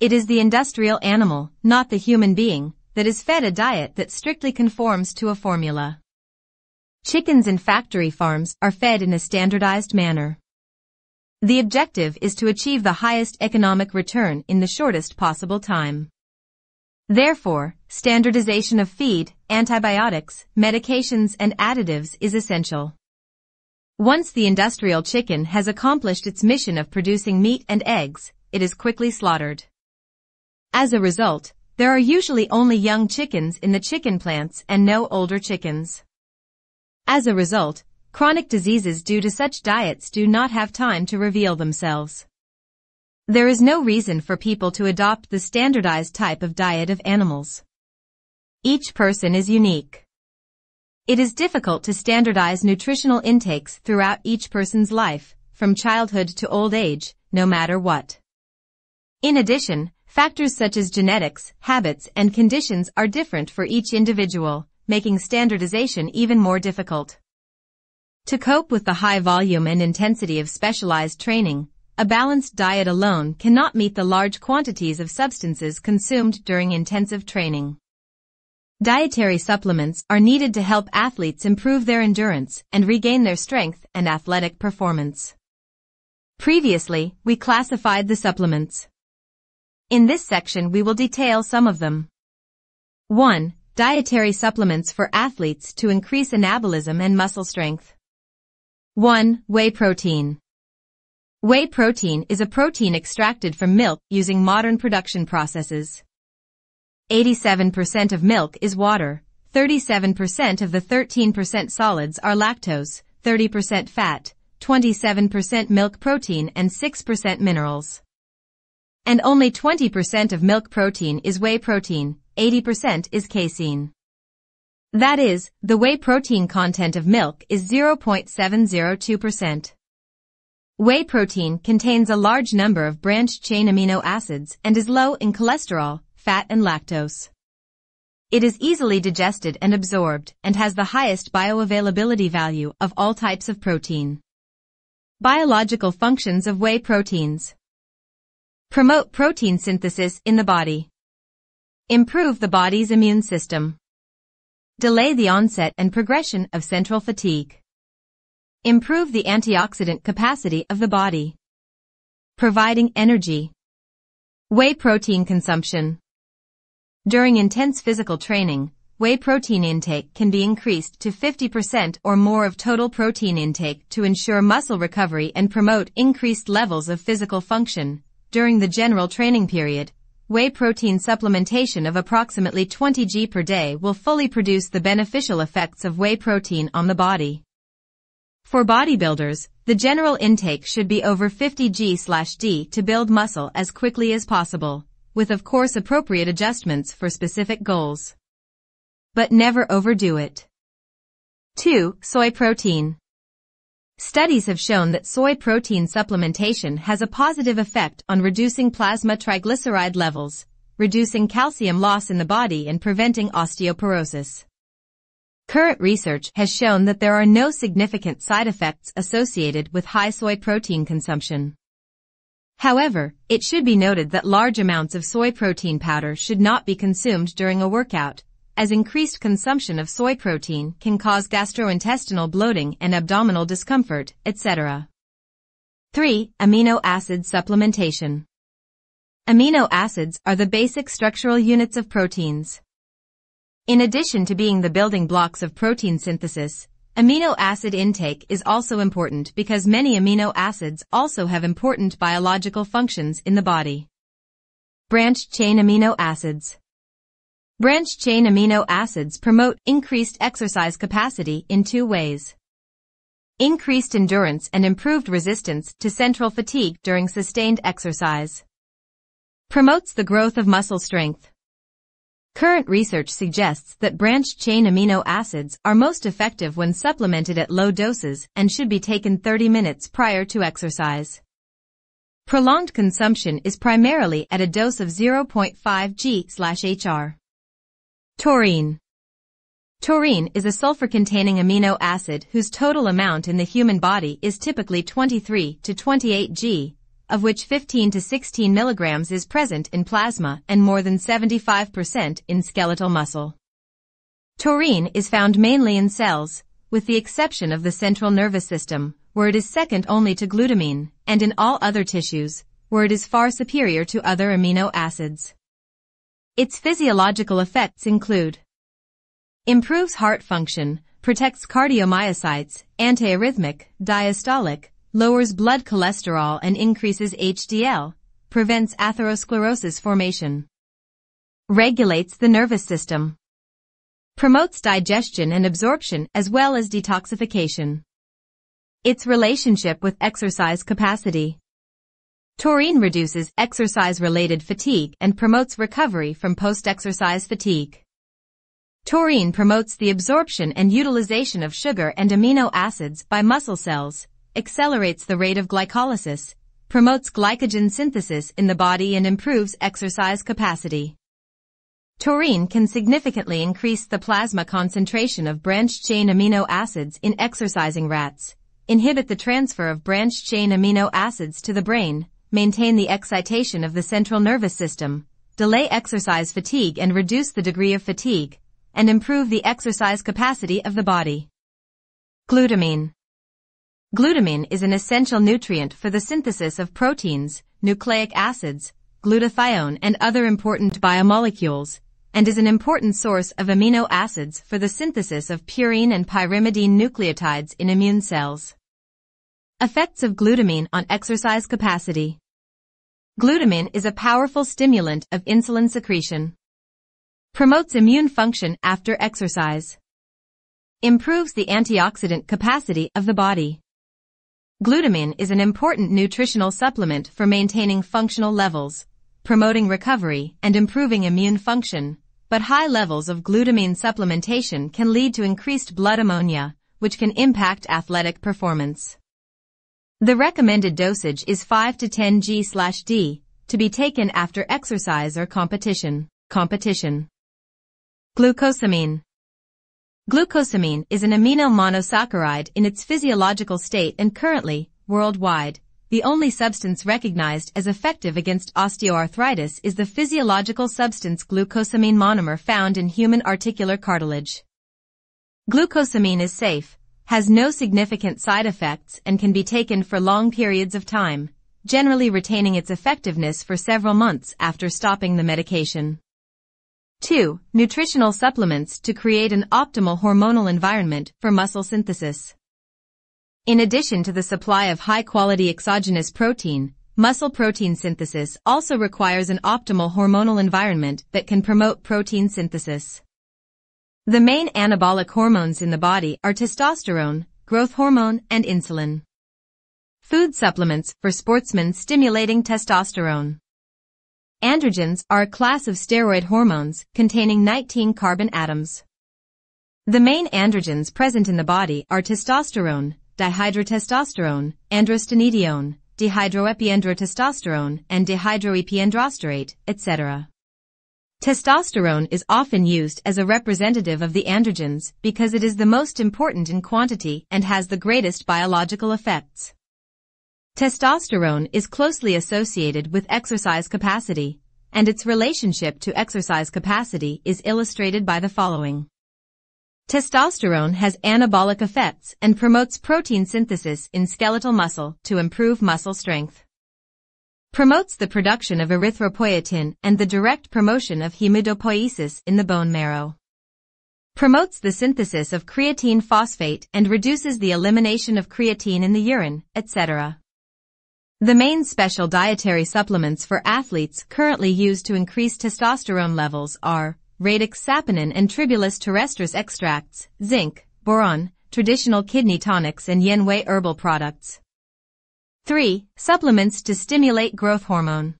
It is the industrial animal, not the human being, that is fed a diet that strictly conforms to a formula. Chickens in factory farms are fed in a standardized manner. The objective is to achieve the highest economic return in the shortest possible time. Therefore, standardization of feed, antibiotics, medications and additives is essential. Once the industrial chicken has accomplished its mission of producing meat and eggs, it is quickly slaughtered. As a result, there are usually only young chickens in the chicken plants and no older chickens. As a result, chronic diseases due to such diets do not have time to reveal themselves. There is no reason for people to adopt the standardized type of diet of animals. Each person is unique. It is difficult to standardize nutritional intakes throughout each person's life, from childhood to old age, no matter what. In addition, factors such as genetics, habits, and conditions are different for each individual, making standardization even more difficult. To cope with the high volume and intensity of specialized training, a balanced diet alone cannot meet the large quantities of substances consumed during intensive training. Dietary supplements are needed to help athletes improve their endurance and regain their strength and athletic performance. Previously, we classified the supplements. In this section we will detail some of them. 1. Dietary supplements for athletes to increase anabolism and muscle strength. 1. Whey protein. Whey protein is a protein extracted from milk using modern production processes. 87% of milk is water, 37% of the 13% solids are lactose, 30% fat, 27% milk protein and 6% minerals. And only 20% of milk protein is whey protein, 80% is casein. That is, the whey protein content of milk is 0.702%. Whey protein contains a large number of branched-chain amino acids and is low in cholesterol, fat and lactose. It is easily digested and absorbed and has the highest bioavailability value of all types of protein. Biological functions of whey proteins. Promote protein synthesis in the body. Improve the body's immune system. Delay the onset and progression of central fatigue. Improve the antioxidant capacity of the body. Providing energy. Whey protein consumption. During intense physical training, whey protein intake can be increased to 50% or more of total protein intake to ensure muscle recovery and promote increased levels of physical function. During the general training period, whey protein supplementation of approximately 20 g per day will fully produce the beneficial effects of whey protein on the body. For bodybuilders, the general intake should be over 50 g/d to build muscle as quickly as possible, with of course appropriate adjustments for specific goals. But never overdo it. 2. Soy protein. Studies have shown that soy protein supplementation has a positive effect on reducing plasma triglyceride levels, reducing calcium loss in the body and preventing osteoporosis. Current research has shown that there are no significant side effects associated with high soy protein consumption. However, it should be noted that large amounts of soy protein powder should not be consumed during a workout, as increased consumption of soy protein can cause gastrointestinal bloating and abdominal discomfort, etc. 3. Amino acid supplementation. Amino acids are the basic structural units of proteins. In addition to being the building blocks of protein synthesis, amino acid intake is also important because many amino acids also have important biological functions in the body. Branched-chain amino acids. Branched-chain amino acids promote increased exercise capacity in two ways. Increased endurance and improved resistance to central fatigue during sustained exercise. Promotes the growth of muscle strength. Current research suggests that branched-chain amino acids are most effective when supplemented at low doses and should be taken 30 minutes prior to exercise. Prolonged consumption is primarily at a dose of 0.5 g/hr. Taurine. Taurine is a sulfur-containing amino acid whose total amount in the human body is typically 23 to 28 g, of which 15 to 16 milligrams is present in plasma and more than 75% in skeletal muscle. Taurine is found mainly in cells, with the exception of the central nervous system, where it is second only to glutamine, and in all other tissues, where it is far superior to other amino acids. Its physiological effects include: improves heart function, protects cardiomyocytes, antiarrhythmic, diastolic, lowers blood cholesterol and increases HDL, prevents atherosclerosis formation, regulates the nervous system, promotes digestion and absorption as well as detoxification. Its relationship with exercise capacity. Taurine reduces exercise-related fatigue and promotes recovery from post-exercise fatigue. Taurine promotes the absorption and utilization of sugar and amino acids by muscle cells, accelerates the rate of glycolysis, promotes glycogen synthesis in the body and improves exercise capacity. Taurine can significantly increase the plasma concentration of branched-chain amino acids in exercising rats, inhibit the transfer of branched-chain amino acids to the brain, maintain the excitation of the central nervous system, delay exercise fatigue and reduce the degree of fatigue, and improve the exercise capacity of the body. Glutamine. Glutamine is an essential nutrient for the synthesis of proteins, nucleic acids, glutathione and other important biomolecules, and is an important source of amino acids for the synthesis of purine and pyrimidine nucleotides in immune cells. Effects of glutamine on exercise capacity. Glutamine is a powerful stimulant of insulin secretion. Promotes immune function after exercise. Improves the antioxidant capacity of the body. Glutamine is an important nutritional supplement for maintaining functional levels, promoting recovery and improving immune function, but high levels of glutamine supplementation can lead to increased blood ammonia, which can impact athletic performance. The recommended dosage is 5 to 10 g/d, to be taken after exercise or competition. Glucosamine. Glucosamine is an amino monosaccharide in its physiological state and currently, worldwide, the only substance recognized as effective against osteoarthritis is the physiological substance glucosamine monomer found in human articular cartilage. Glucosamine is safe, has no significant side effects and can be taken for long periods of time, generally retaining its effectiveness for several months after stopping the medication. 2. Nutritional supplements to create an optimal hormonal environment for muscle synthesis. In addition to the supply of high-quality exogenous protein, muscle protein synthesis also requires an optimal hormonal environment that can promote protein synthesis. The main anabolic hormones in the body are testosterone, growth hormone, and insulin. Food supplements for sportsmen stimulating testosterone. Androgens are a class of steroid hormones containing 19 carbon atoms. The main androgens present in the body are testosterone, dihydrotestosterone, androstenedione, dihydroepiandrotestosterone, and dihydroepiandrosterate, etc. Testosterone is often used as a representative of the androgens because it is the most important in quantity and has the greatest biological effects. Testosterone is closely associated with exercise capacity, and its relationship to exercise capacity is illustrated by the following. Testosterone has anabolic effects and promotes protein synthesis in skeletal muscle to improve muscle strength. Promotes the production of erythropoietin and the direct promotion of hemidopoiesis in the bone marrow. Promotes the synthesis of creatine phosphate and reduces the elimination of creatine in the urine, etc. The main special dietary supplements for athletes currently used to increase testosterone levels are radix saponin and tribulus terrestris extracts, zinc, boron, traditional kidney tonics and yen whey herbal products. 3. Supplements to stimulate growth hormone.